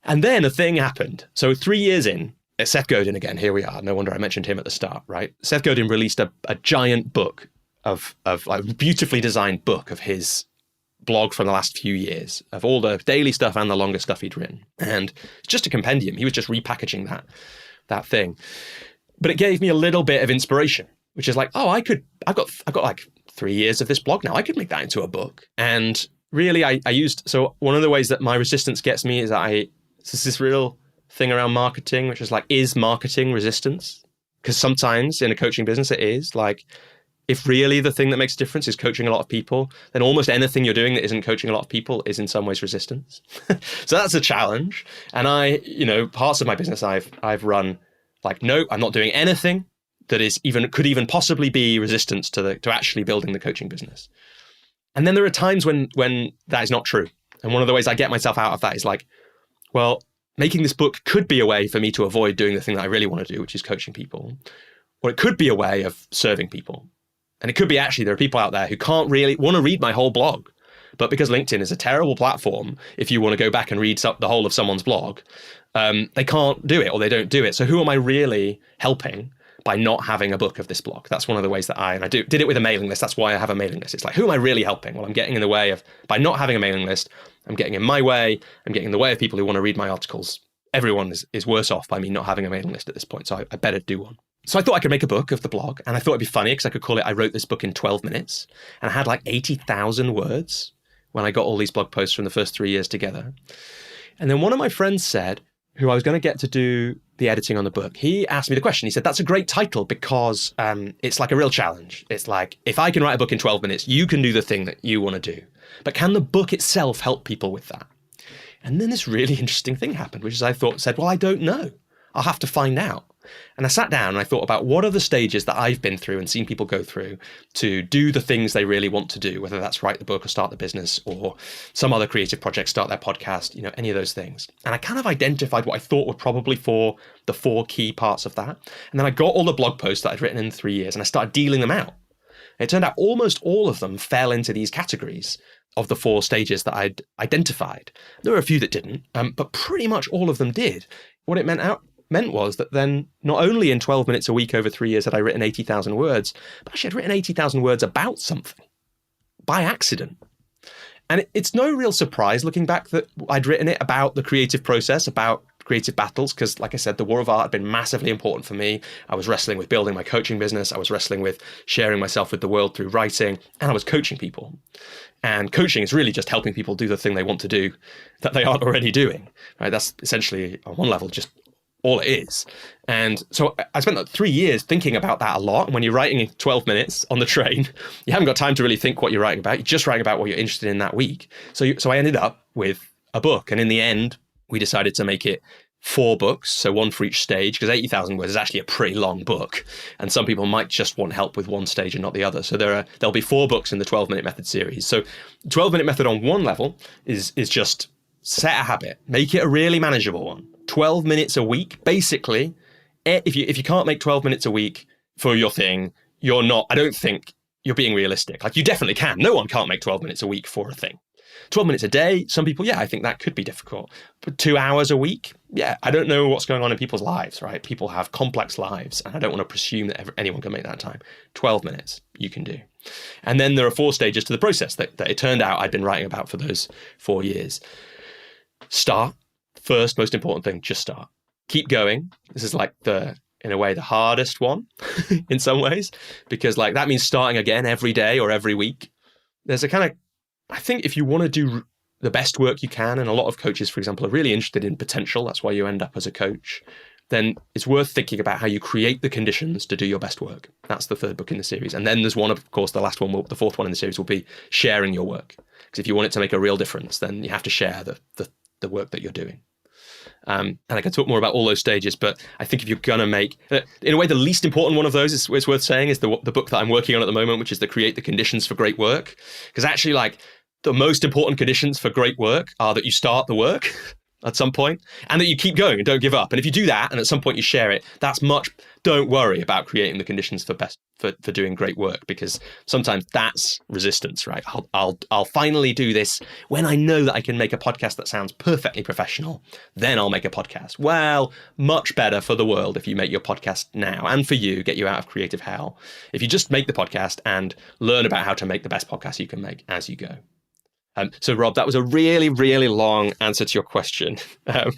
S2: And then a thing happened. So 3 years in, Seth Godin again, here we are. No wonder I mentioned him at the start, right? Seth Godin released a giant book of beautifully designed book of his blog from the last few years, of all the daily stuff and the longer stuff he'd written. And it's just a compendium. He was just repackaging that thing. But it gave me a little bit of inspiration, which is I've got 3 years of this blog now. I could make that into a book. And really I used, so one of the ways that my resistance gets me is it's this real thing around marketing, which is marketing resistance? Because sometimes in a coaching business, it is if really the thing that makes a difference is coaching a lot of people, then almost anything you're doing that isn't coaching a lot of people is in some ways resistance. So that's a challenge. And parts of my business I've run no, I'm not doing anything that could even possibly be resistance to actually building the coaching business. And then there are times when that is not true. And one of the ways I get myself out of that is making this book could be a way for me to avoid doing the thing that I really want to do, which is coaching people. Or it could be a way of serving people. And it could be actually there are people out there who can't really want to read my whole blog. But because LinkedIn is a terrible platform, if you want to go back and read the whole of someone's blog, they can't do it or they don't do it. So who am I really helping by not having a book of this blog? That's one of the ways that I did it with a mailing list. That's why I have a mailing list. It's who am I really helping? Well, I'm getting in the way of, by not having a mailing list, I'm getting in my way. I'm getting in the way of people who want to read my articles. Everyone is worse off by me not having a mailing list at this point. So I better do one. So I thought I could make a book of the blog, and I thought it'd be funny because I could call it, I wrote this book in 12 minutes, and I had 80,000 words when I got all these blog posts from the first 3 years together. And then one of my friends said, who I was going to get to do the editing on the book, he asked me the question. He said, that's a great title because it's a real challenge. It's if I can write a book in 12 minutes, you can do the thing that you want to do. But can the book itself help people with that? And then this really interesting thing happened, which is I said, well, I don't know. I'll have to find out. And I sat down and I thought about what are the stages that I've been through and seen people go through to do the things they really want to do, whether that's write the book or start the business or some other creative project, start their podcast, any of those things. And I kind of identified what I thought were probably the 4 key parts of that. And then I got all the blog posts that I'd written in 3 years and I started dealing them out. And it turned out almost all of them fell into these categories of the 4 stages that I'd identified. There were a few that didn't, but pretty much all of them did. What it meant was that then not only in 12 minutes a week over 3 years had I written 80,000 words, but actually I'd written 80,000 words about something by accident. And it's no real surprise looking back that I'd written it about the creative process, about creative battles, because like I said, the war of art had been massively important for me. I was wrestling with building my coaching business. I was wrestling with sharing myself with the world through writing, and I was coaching people. And coaching is really just helping people do the thing they want to do that they aren't already doing. Right? That's essentially, on one level, just all it is. And so I spent 3 years thinking about that a lot. And when you're writing in 12 minutes on the train, you haven't got time to really think what you're writing about. You're just writing about what you're interested in that week. So I ended up with a book. And in the end, we decided to make it 4 books, so 1 for each stage, because 80,000 words is actually a pretty long book. And some people might just want help with one stage and not the other. So there'll be 4 books in the 12-minute method series. So 12-minute method on one level is just set a habit, make it a really manageable one. 12 minutes a week, basically. If you can't make 12 minutes a week for your thing, I don't think you're being realistic. Like, you definitely can. No one can't make 12 minutes a week for a thing. 12 minutes a day, some people, I think that could be difficult. But 2 hours a week, I don't know what's going on in people's lives, right? People have complex lives, and I don't want to presume that anyone can make that time. 12 minutes, you can do. And then there are 4 stages to the process that it turned out I'd been writing about for those 4 years. Start. First, most important thing, just start. Keep going. This is like in a way, the hardest one in some ways, because like that means starting again every day or every week. There's a kind of, I think if you want to do the best work you can, and a lot of coaches, for example, are really interested in potential, that's why you end up as a coach, then it's worth thinking about how you create the conditions to do your best work. That's the 3rd book in the series. And then there's one, of course, the 4th one in the series will be sharing your work. Because if you want it to make a real difference, then you have to share the work that you're doing. And I can talk more about all those stages, but I think if you're going to make, in a way, the least important one of those is worth saying is the book that I'm working on at the moment, which is to create the conditions for great work. Because actually, like, the most important conditions for great work are that you start the work at some point and that you keep going and don't give up. And if you do that and at some point you share it, don't worry about creating the conditions for doing great work, because sometimes that's resistance, right? I'll finally do this when I know that I can make a podcast that sounds perfectly professional. Then I'll make a podcast. Well, much better for the world if you make your podcast now, and for you, get you out of creative hell. If you just make the podcast and learn about how to make the best podcast you can make as you go. So Rob, that was a really, really long answer to your question. It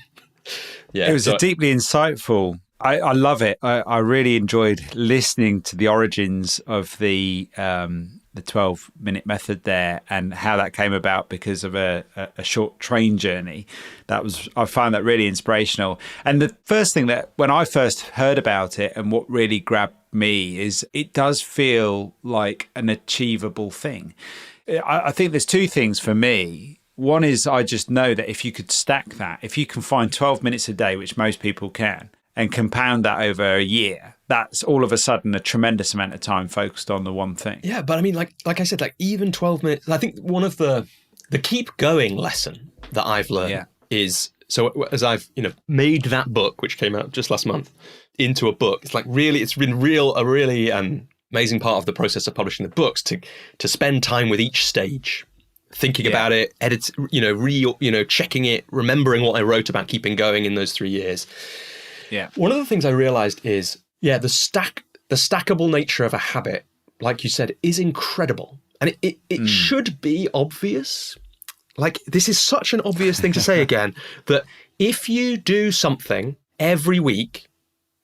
S1: was deeply insightful. I love it. I really enjoyed listening to the origins of the 12-minute method there and how that came about because of a short train journey. I found that really inspirational. And the first thing that when I first heard about it and what really grabbed me is it does feel like an achievable thing. I think there's 2 things for me. One is I just know that if you could stack that, if you can find 12 minutes a day, which most people can, and compound that over a year, that's all of a sudden a tremendous amount of time focused on the one thing.
S2: Yeah, but I mean, like I said, like even 12 minutes, I think one of the keep going lesson that I've learned is, so as I've, made that book, which came out just last month, into a book, it's been a really amazing part of the process of publishing the books to spend time with each stage, thinking about it, checking it, remembering what I wrote about keeping going in those 3 years.
S3: Yeah.
S2: One of the things I realized is, the stackable nature of a habit, like you said, is incredible. And it should be obvious. Like, this is such an obvious thing to say again, that if you do something every week,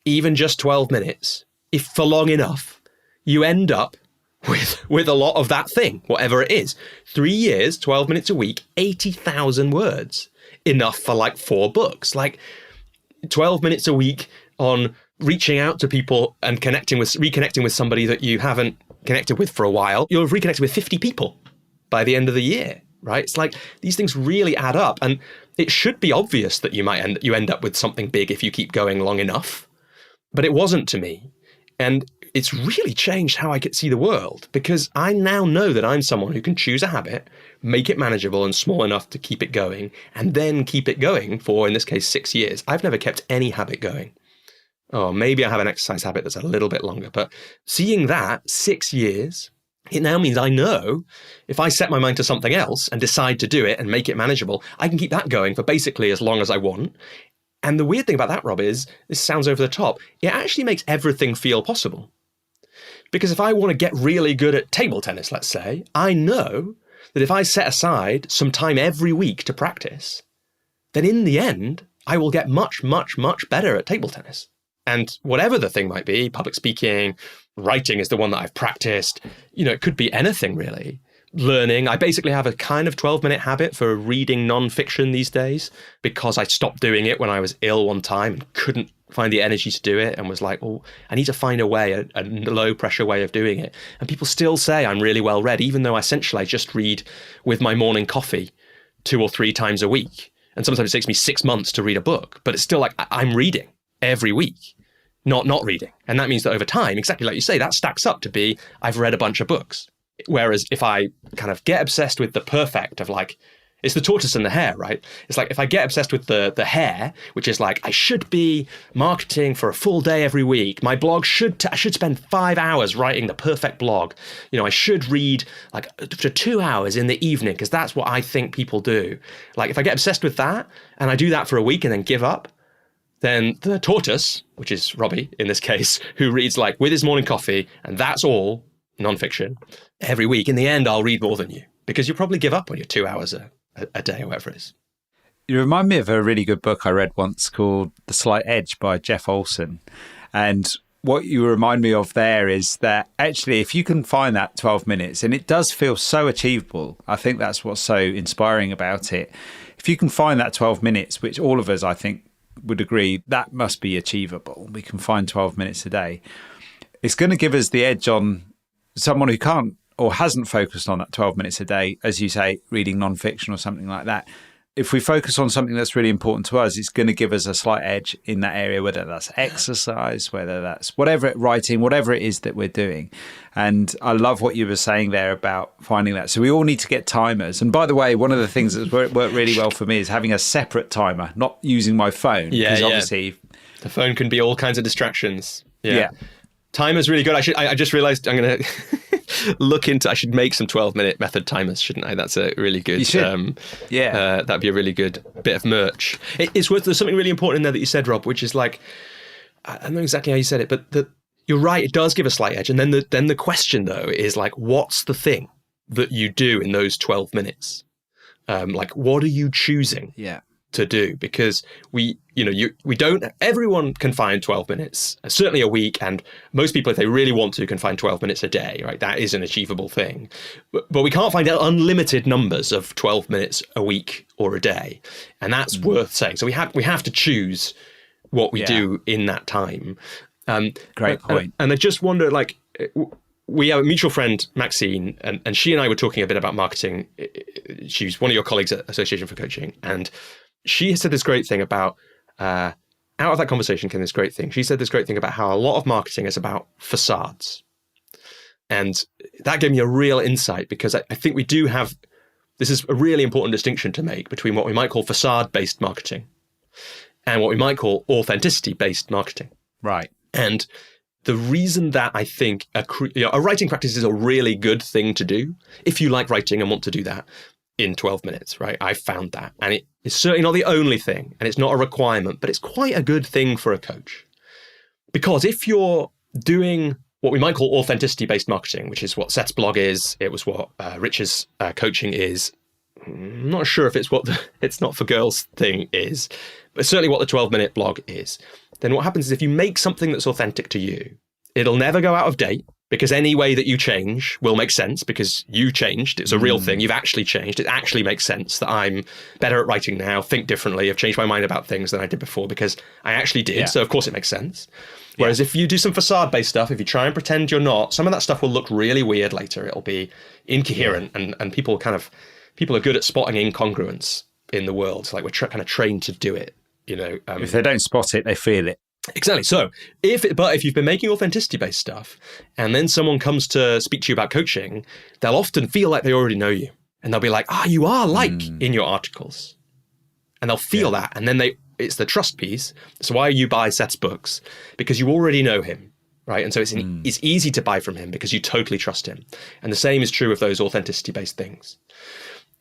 S2: even just 12 minutes, if for long enough, you end up with a lot of that thing, whatever it is. 3 years, 12 minutes a week, 80,000 words. Enough for like 4 books. Like 12 minutes a week on reaching out to people and reconnecting with somebody that you haven't connected with for a while. You'll have reconnected with 50 people by the end of the year, right? It's like these things really add up, and it should be obvious that you end up with something big if you keep going long enough. But it wasn't to me. And it's really changed how I could see the world, because I now know that I'm someone who can choose a habit, make it manageable and small enough to keep it going, and then keep it going for, in this case, 6 years. I've never kept any habit going. Oh, maybe I have an exercise habit that's a little bit longer, but seeing that 6 years It now means I know if I set my mind to something else and decide to do it and make it manageable, I can keep that going for basically as long as I want. And the weird thing about that, Rob, is this sounds over the top. It actually makes everything feel possible. Because if I want to get really good at table tennis, let's say, I know that if I set aside some time every week to practice, then in the end, I will get much, much, much better at table tennis. And whatever the thing might be, public speaking, writing is the one that I've practiced, it could be anything really. Learning, I basically have a kind of 12-minute habit for reading non-fiction these days because I stopped doing it when I was ill one time and couldn't find the energy to do it and was like, oh, I need to find a way, a low-pressure way of doing it. And people still say I'm really well read, even though essentially I just read with my morning coffee 2 or 3 times a week. And sometimes it takes me 6 months to read a book, but it's still like I'm reading every week, not reading. And that means that over time, exactly like you say, that stacks up to be, I've read a bunch of books. Whereas if I kind of get obsessed with the perfect of like, it's the tortoise and the hare, right? It's like if I get obsessed with the hare, which is like, I should be marketing for a full day every week. My blog I should spend 5 hours writing the perfect blog. I should read like for 2 hours in the evening because that's what I think people do. Like if I get obsessed with that and I do that for a week and then give up, then the tortoise, which is Robbie in this case, who reads like with his morning coffee, and that's all nonfiction every week. In the end, I'll read more than you because you'll probably give up on your 2 hours a day or whatever it is.
S3: You remind me of a really good book I read once called The Slight Edge by Jeff Olson. And what you remind me of there is that actually, if you can find that 12 minutes, and it does feel so achievable, I think that's what's so inspiring about it. If you can find that 12 minutes, which all of us, I think, would agree that must be achievable. We can find 12 minutes a day. It's going to give us the edge on someone who can't or hasn't focused on that 12 minutes a day, as you say, reading nonfiction or something like that. If we focus on something that's really important to us, it's going to give us a slight edge in that area, whether that's exercise, whether that's writing, whatever it is that we're doing. And I love what you were saying there about finding that. So we all need to get timers. And by the way, one of the things that's worked really well for me is having a separate timer, not using my phone.
S2: Yeah,
S3: obviously
S2: the phone can be all kinds of distractions. Yeah. Timer's really good. I just realized I'm going to I should make some 12-minute method timers, shouldn't I? That's a really good,
S3: you should.
S2: That'd be a really good bit of merch. There's something really important in there that you said, Rob, which is like, I don't know exactly how you said it, but you're right. It does give a slight edge. And then the question though is like, what's the thing that you do in those 12 minutes? Like, what are you choosing? To do? Because everyone can find 12 minutes, certainly a week, and most people, if they really want to, can find 12 minutes a day, right? That is an achievable thing. But we can't find unlimited numbers of 12 minutes a week or a day. And that's worth saying. So we have to choose what we do in that time.
S3: Great point.
S2: And I just wonder, like, we have a mutual friend, Maxine, and she and I were talking a bit about marketing. She's one of your colleagues at Association for Coaching, and she said this great thing about, out of that conversation came this great thing. She said this great thing about how a lot of marketing is about facades. And that gave me a real insight because I think we do have, this is a really important distinction to make between what we might call facade-based marketing and what we might call authenticity-based marketing.
S3: Right.
S2: And the reason that I think a writing practice is a really good thing to do, if you like writing and want to do that in 12 minutes, right? I found that. And it's certainly not the only thing, and it's not a requirement, but it's quite a good thing for a coach. Because if you're doing what we might call authenticity-based marketing, which is what Seth's blog is, it was what Rich's coaching is, I'm not sure if it's what the It's Not For Girls thing is, but certainly what the 12-minute blog is, then what happens is if you make something that's authentic to you, it'll never go out of date, because any way that you change will make sense because you changed. It's a real thing. You've actually changed. It actually makes sense that I'm better at writing now, think differently. I've changed my mind about things than I did before because I actually did. Yeah. So of course it makes sense. Whereas if you do some facade-based stuff, if you try and pretend you're not, some of that stuff will look really weird later. It'll be incoherent and people are good at spotting incongruence in the world. It's like we're kind of trained to do it, if
S3: they don't spot it, they feel it.
S2: Exactly. So if you've been making authenticity-based stuff and then someone comes to speak to you about coaching, they'll often feel like they already know you. And they'll be like, you are like in your articles. And they'll feel that. And then it's the trust piece. So why you buy Seth's books? Because you already know him. right? And so it's easy to buy from him because you totally trust him. And the same is true of those authenticity-based things.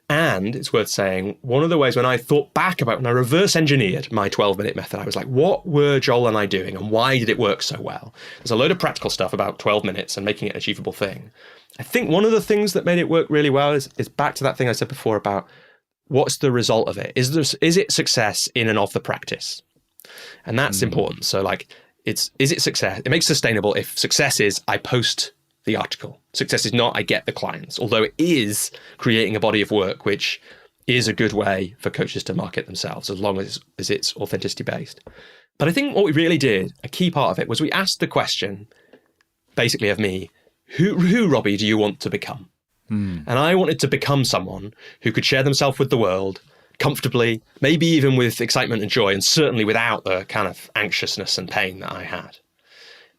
S2: And it's worth saying, one of the ways when I thought back about when I reverse engineered my 12-minute method, I was like, what were Joel and I doing and why did it work so well? There's a load of practical stuff about 12 minutes and making it an achievable thing. I think one of the things that made it work really well is back to that thing I said before about what's the result of it? Is it success in and of the practice? And that's important. So like, is it success? It makes sustainable if success is I post the article. Success is not I get the clients, although it is creating a body of work, which is a good way for coaches to market themselves as long as it's authenticity based. But I think what we really did, a key part of it, was we asked the question, basically of me, who Robbie, do you want to become? And I wanted to become someone who could share themselves with the world comfortably, maybe even with excitement and joy, and certainly without the kind of anxiousness and pain that I had.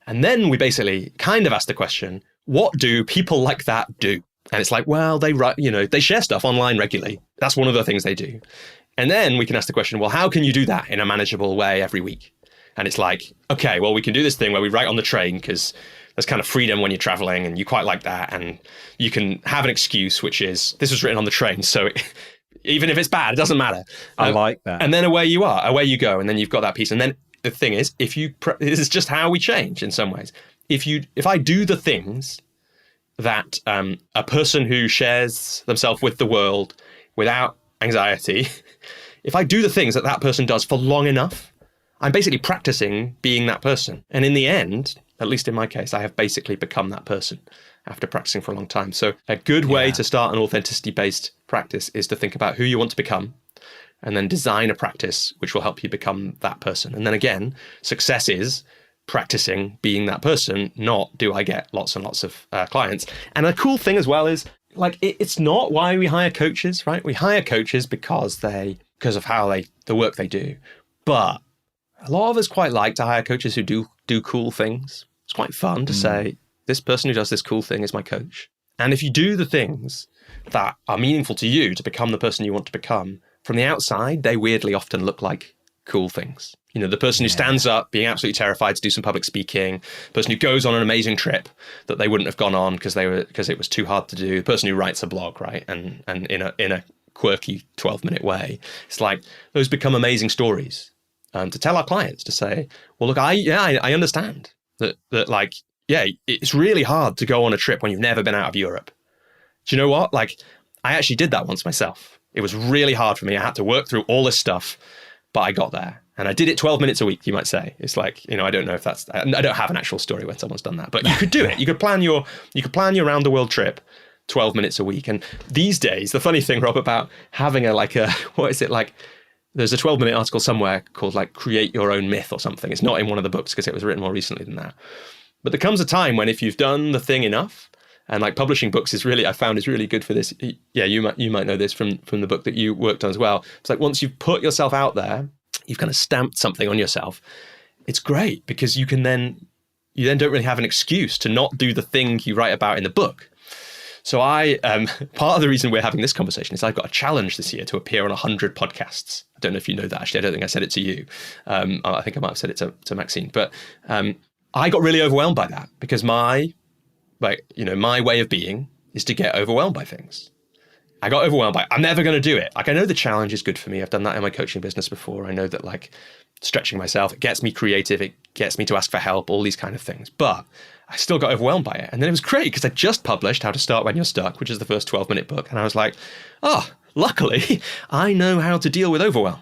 S2: And then we basically kind of asked the question, what do people like that do? And it's like, well, they write, they share stuff online regularly. That's one of the things they do. And then we can ask the question, well, how can you do that in a manageable way every week? And it's like, okay, well, we can do this thing where we write on the train because there's kind of freedom when you're traveling and you quite like that. And you can have an excuse, which is, this was written on the train. So even if it's bad, it doesn't matter.
S3: I like that.
S2: And then away you go. And then you've got that piece. And then the thing is, this is just how we change in some ways. If I do the things that a person who shares themselves with the world without anxiety, if I do the things that that person does for long enough, I'm basically practicing being that person. And in the end, at least in my case, I have basically become that person after practicing for a long time. So a good way to start an authenticity-based practice is to think about who you want to become and then design a practice which will help you become that person. And then again, success is practicing being that person, not do I get lots and lots of clients. And a cool thing as well is, like, it's not why we hire coaches, right? We hire coaches because of how the work they do. But a lot of us quite like to hire coaches who do cool things. It's quite fun to say, this person who does this cool thing is my coach. And if you do the things that are meaningful to you to become the person you want to become, from the outside, they weirdly often look like cool things. The person who stands up being absolutely terrified to do some public speaking, the person who goes on an amazing trip that they wouldn't have gone on because it was too hard to do, the person who writes a blog, right? And in a quirky 12-minute way. It's like those become amazing stories to tell our clients, to say, well, look, I understand that like, yeah, it's really hard to go on a trip when you've never been out of Europe. Do you know what? Like, I actually did that once myself. It was really hard for me. I had to work through all this stuff, but I got there. And I did it 12 minutes a week, you might say. It's like, I don't know if I don't have an actual story when someone's done that, but you could do it. You could plan your round the world trip 12 minutes a week. And these days, the funny thing, Rob, about having what is it like? There's a 12-minute article somewhere called like Create Your Own Myth or something. It's not in one of the books because it was written more recently than that. But there comes a time when if you've done the thing enough, and like publishing books is really good for this. Yeah, you might know this from the book that you worked on as well. It's like once you've put yourself out there, you've kind of stamped something on yourself. It's great because you then don't really have an excuse to not do the thing you write about in the book. So part of the reason we're having this conversation is I've got a challenge this year to appear on 100 podcasts. I don't know if you know that, actually. I don't think I said it to you. I think I might have said it to Maxine. But I got really overwhelmed by that because my way of being is to get overwhelmed by things. I got overwhelmed by it. I'm never going to do it. Like, I know the challenge is good for me. I've done that in my coaching business before. I know that like stretching myself, it gets me creative. It gets me to ask for help, all these kind of things. But I still got overwhelmed by it. And then it was great because I just published How to Start When You're Stuck, which is the first 12-minute book. And I was like, luckily I know how to deal with overwhelm.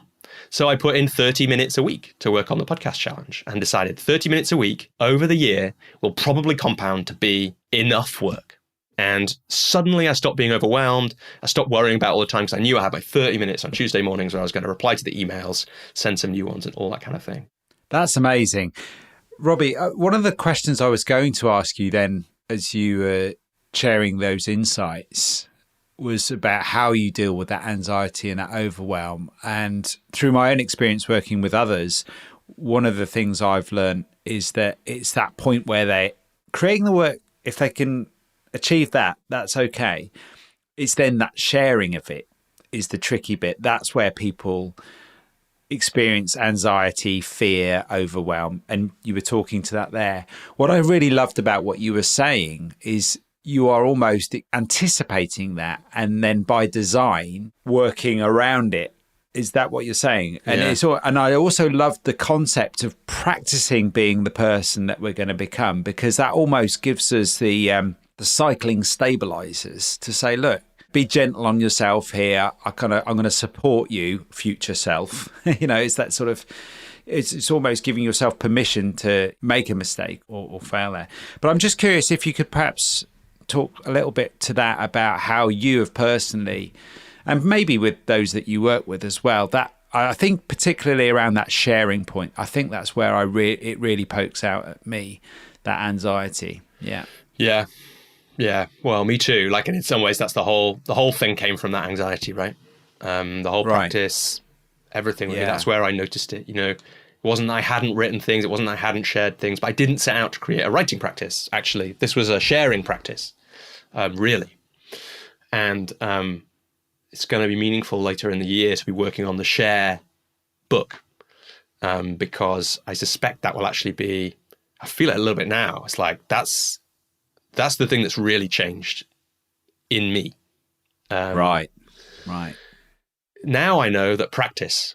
S2: So I put in 30 minutes a week to work on the podcast challenge and decided 30 minutes a week over the year will probably compound to be enough work. And suddenly I stopped being overwhelmed. I stopped worrying about all the time because I knew I had my 30 minutes on Tuesday mornings where I was going to reply to the emails, send some new ones and all that kind of thing.
S3: That's amazing. Robbie, one of the questions I was going to ask you then as you were sharing those insights was about how you deal with that anxiety and that overwhelm. And through my own experience working with others, one of the things I've learned is that it's that point where they're creating the work, if they can achieve that, that's okay. It's then that sharing of it is the tricky bit. That's where people experience anxiety, fear, overwhelm, and you were talking to that there. What I really loved about what you were saying is you are almost anticipating that and then by design working around it. Is that what you're saying? And and I also loved the concept of practicing being the person that we're going to become, because that almost gives us the cycling stabilizers to say, look, be gentle on yourself here. I'm going to support you, future self. It's that sort of, it's almost giving yourself permission to make a mistake or fail there. But I'm just curious if you could perhaps talk a little bit to that about how you have personally, and maybe with those that you work with as well, that I think particularly around that sharing point, I think that's where it really pokes out at me, that anxiety. Yeah.
S2: Yeah. Yeah. Well, me too. Like, and in some ways, that's the whole thing came from that anxiety, right? The whole practice, everything. Yeah. That's where I noticed it. It wasn't I hadn't written things. It wasn't I hadn't shared things, but I didn't set out to create a writing practice. Actually, this was a sharing practice, really. And, it's going to be meaningful later in the year to be working on the share book, because I suspect that will actually be, I feel it a little bit now. It's like, that's the thing that's really changed in me.
S3: Right.
S2: Now I know about practice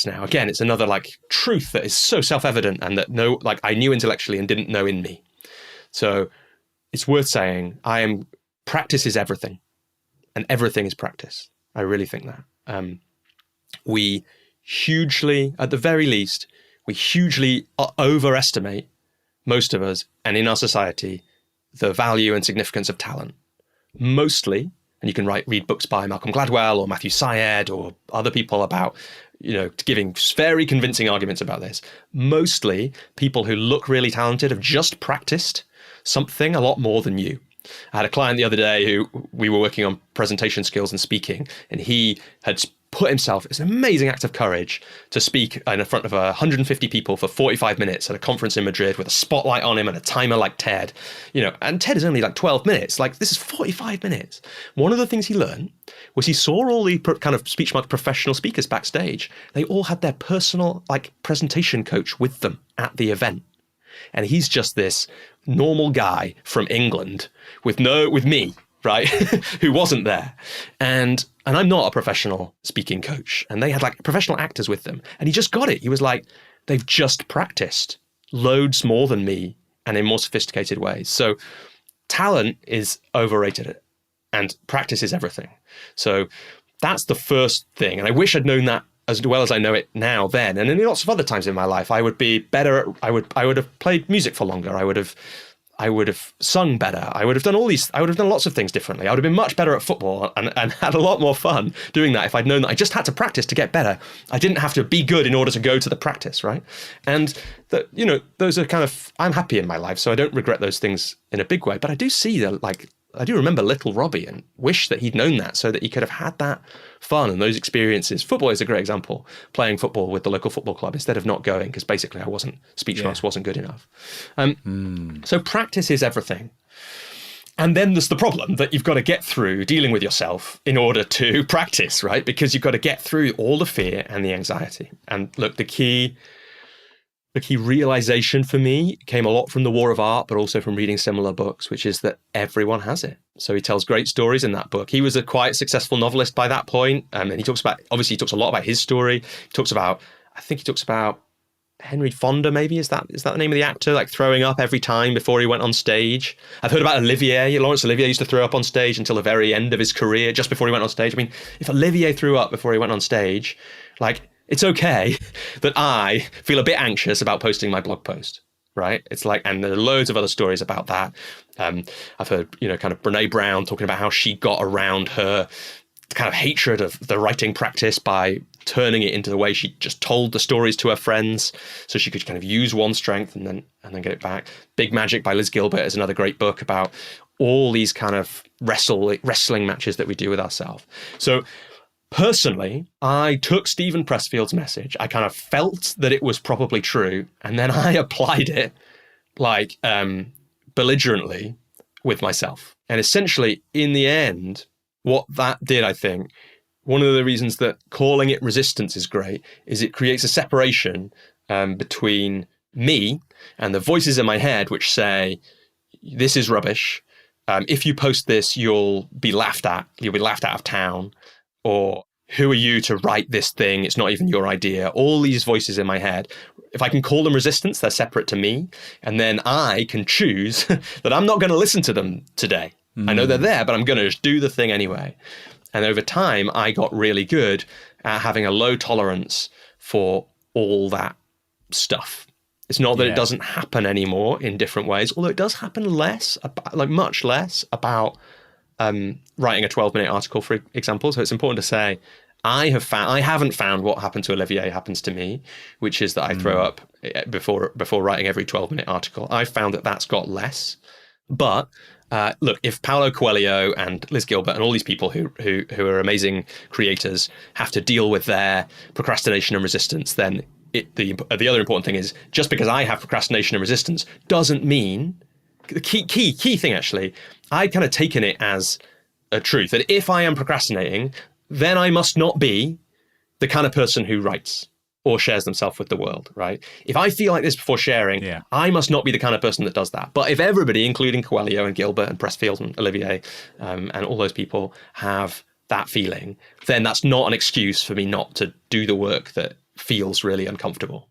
S2: now. Again, it's another truth that is so self-evident and that I knew intellectually and didn't know in me. So it's worth saying practice is everything. And everything is practice. I really think that. We hugely, at the very least, overestimate, most of us, and in our society, the value and significance of talent. Mostly, and you can read books by Malcolm Gladwell or Matthew Syed or other people about, giving very convincing arguments about this. Mostly, people who look really talented have just practiced something a lot more than you. I had a client the other day who we were working on presentation skills and speaking, and he had put himself, it's an amazing act of courage, to speak in front of 150 people for 45 minutes at a conference in Madrid with a spotlight on him and a timer like TED. And TED is only 12 minutes. This is 45 minutes. One of the things he learned was he saw all the kind of speech mark professional speakers backstage. They all had their personal presentation coach with them at the event. And he's just this normal guy from England with me, right, who wasn't there. And I'm not a professional speaking coach. And they had professional actors with them. And he just got it. He was like, they've just practiced loads more than me and in more sophisticated ways. So talent is overrated and practice is everything. So that's the first thing. And I wish I'd known that as well as I know it now then. And in lots of other times in my life, I would be better. I would have played music for longer. I would have sung better. I would have done lots of things differently. I would have been much better at football and had a lot more fun doing that if I'd known that I just had to practice to get better. I didn't have to be good in order to go to the practice, right? And that, those are kind of, I'm happy in my life, so I don't regret those things in a big way. But I do see I do remember little Robbie and wish that he'd known that so that he could have had that fun and those experiences. Football is a great example, playing football with the local football club instead of not going because basically speech marks wasn't good enough. So practice is everything. And then there's the problem that you've got to get through dealing with yourself in order to practice, right? Because you've got to get through all the fear and the anxiety. And look, the key realization for me came a lot from The War of Art, but also from reading similar books, which is that everyone has it. So he tells great stories in that book. He was a quite successful novelist by that point. And he talks a lot about his story. He talks about Henry Fonda, maybe, is that the name of the actor, throwing up every time before he went on stage. I've heard about Laurence Olivier used to throw up on stage until the very end of his career, just before he went on stage. I mean, if Olivier threw up before he went on stage, it's okay that I feel a bit anxious about posting my blog post, right? It's and there are loads of other stories about that. I've heard, kind of Brene Brown talking about how she got around her kind of hatred of the writing practice by turning it into the way she just told the stories to her friends so she could kind of use one strength and then get it back. Big Magic by Liz Gilbert is another great book about all these kind of wrestling matches that we do with ourselves. So personally, I took Stephen Pressfield's message. I kind of felt that it was probably true. And then I applied it belligerently with myself. And essentially, in the end, what that did, I think, one of the reasons that calling it resistance is great is it creates a separation between me and the voices in my head which say, this is rubbish. If you post this, you'll be laughed at. You'll be laughed out of town. Or who are you to write this thing? It's not even your idea. All these voices in my head. If I can call them resistance, they're separate to me. And then I can choose that I'm not going to listen to them today. I know they're there, but I'm going to just do the thing anyway. And over time, I got really good at having a low tolerance for all that stuff. It's not that it doesn't happen anymore in different ways, although it does happen less, like much less, about writing a 12-minute article, for example. So it's important to say, I haven't found what happened to Olivier happens to me, which is that I throw up before writing every 12-minute article. I found that that's got less. But look, if Paulo Coelho and Liz Gilbert and all these people who are amazing creators have to deal with their procrastination and resistance, then the other important thing is, just because I have procrastination and resistance doesn't mean, the key thing actually, I kind of taken it as a truth that if I am procrastinating, then I must not be the kind of person who writes or shares themselves with the world, right? If I feel like this before sharing, I must not be the kind of person that does that. But if everybody, including Coelho and Gilbert and Pressfield and Olivier and all those people, have that feeling, then that's not an excuse for me not to do the work that feels really uncomfortable.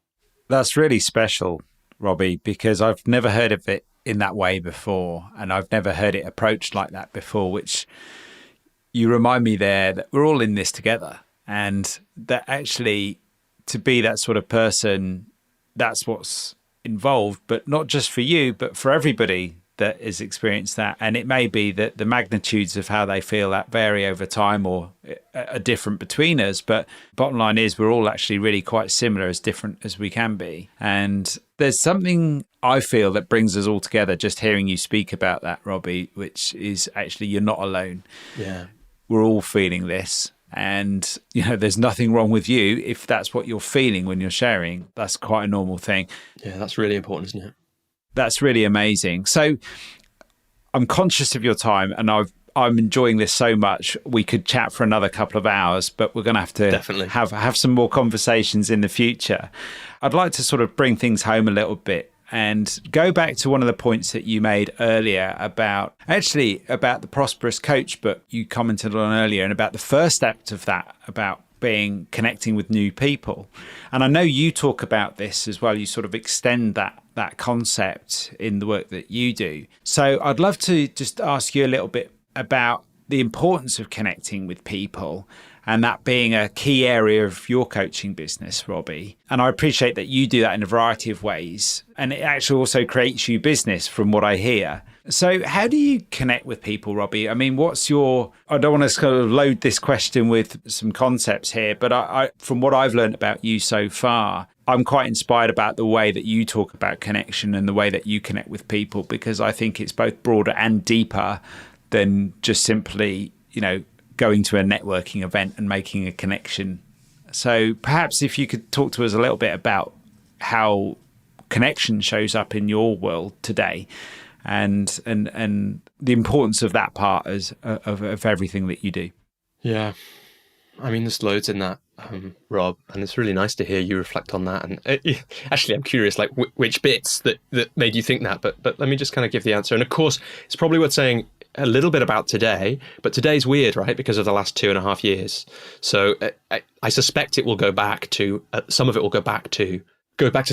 S3: That's really special, Robbie, because I've never heard of it in that way before, and I've never heard it approached like that before, which you remind me there that we're all in this together, and that actually to be that sort of person, that's what's involved, but not just for you, but for everybody that has experienced that. And it may be that the magnitudes of how they feel that vary over time or are different between us. But bottom line is we're all actually really quite similar, as different as we can be. And there's something I feel that brings us all together just hearing you speak about that, Robbie, which is actually you're not alone.
S2: Yeah.
S3: We're all feeling this. And, you know, there's nothing wrong with you if that's what you're feeling when you're sharing. That's quite a normal thing.
S2: Yeah, that's really important, isn't it?
S3: That's really amazing. So I'm conscious of your time, and I'm enjoying this so much. We could chat for another couple of hours, but we're going to have to
S2: definitely
S3: have some more conversations in the future. I'd like to sort of bring things home a little bit and go back to one of the points that you made earlier about the Prosperous Coach book you commented on earlier, and about the first act of that, about connecting with new people. And I know you talk about this as well. You sort of extend that concept in the work that you do. So I'd love to just ask you a little bit about the importance of connecting with people, and that being a key area of your coaching business, Robbie. And I appreciate that you do that in a variety of ways, and it actually also creates you business from what I hear. So how do you connect with people, Robbie? I mean, I don't want to kind of load this question with some concepts here, but I from what I've learned about you so far, I'm quite inspired about the way that you talk about connection and the way that you connect with people, because I think it's both broader and deeper than just simply, you know, going to a networking event and making a connection. So perhaps if you could talk to us a little bit about how connection shows up in your world today, and the importance of that part of everything that you do.
S2: Yeah. I mean, there's loads in that, Rob, and it's really nice to hear you reflect on that. And actually, I'm curious, like, which bits that made you think that, but let me just kind of give the answer. And of course, it's probably worth saying a little bit about today, but today's weird, right? Because of the last 2.5 years. So I suspect it will go back to, some of it will go back to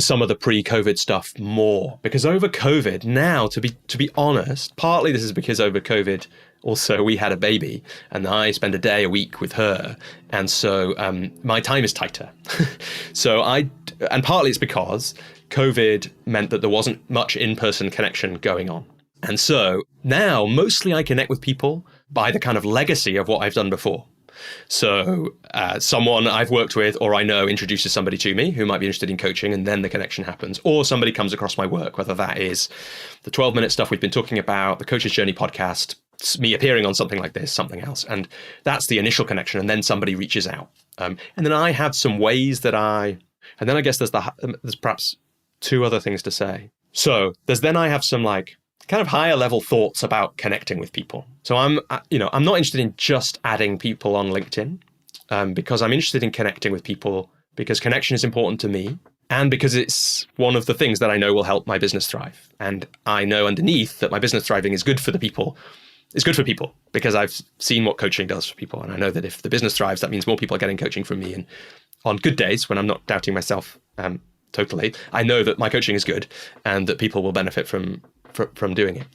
S2: some of the pre-COVID stuff more, because over COVID now, to be honest, partly this is because over COVID also we had a baby and I spend a day a week with her, and so my time is tighter. And partly it's because COVID meant that there wasn't much in-person connection going on, and so now mostly I connect with people by the kind of legacy of what I've done before. So someone I've worked with or I know introduces somebody to me who might be interested in coaching, and then the connection happens. Or somebody comes across my work, whether that is the 12-minute stuff we've been talking about, the Coach's Journey podcast, me appearing on something like this, something else. And that's the initial connection. And then somebody reaches out. And then I have some ways that and then I guess there's perhaps two other things to say. So I have some like kind of higher level thoughts about connecting with people. So I'm not interested in just adding people on LinkedIn. because I'm interested in connecting with people, because connection is important to me, and because it's one of the things that I know will help my business thrive. And I know underneath that my business thriving is good for the people. It's good for people because I've seen what coaching does for people. And I know that if the business thrives, that means more people are getting coaching from me. And on good days, when I'm not doubting myself totally, I know that my coaching is good and that people will benefit from doing it.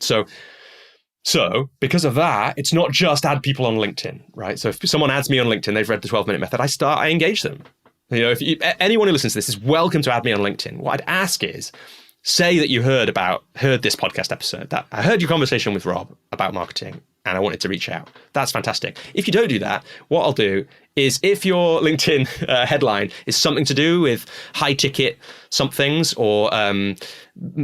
S2: So because of that, it's not just add people on LinkedIn, right? So if someone adds me on LinkedIn, they've read the 12-minute method, I engage them. If anyone who listens to this is welcome to add me on LinkedIn. What I'd ask is, say that you heard this podcast episode, that I heard your conversation with Rob about marketing and I wanted to reach out. That's fantastic. If you don't do that, what I'll do is, if your LinkedIn headline is something to do with high ticket somethings or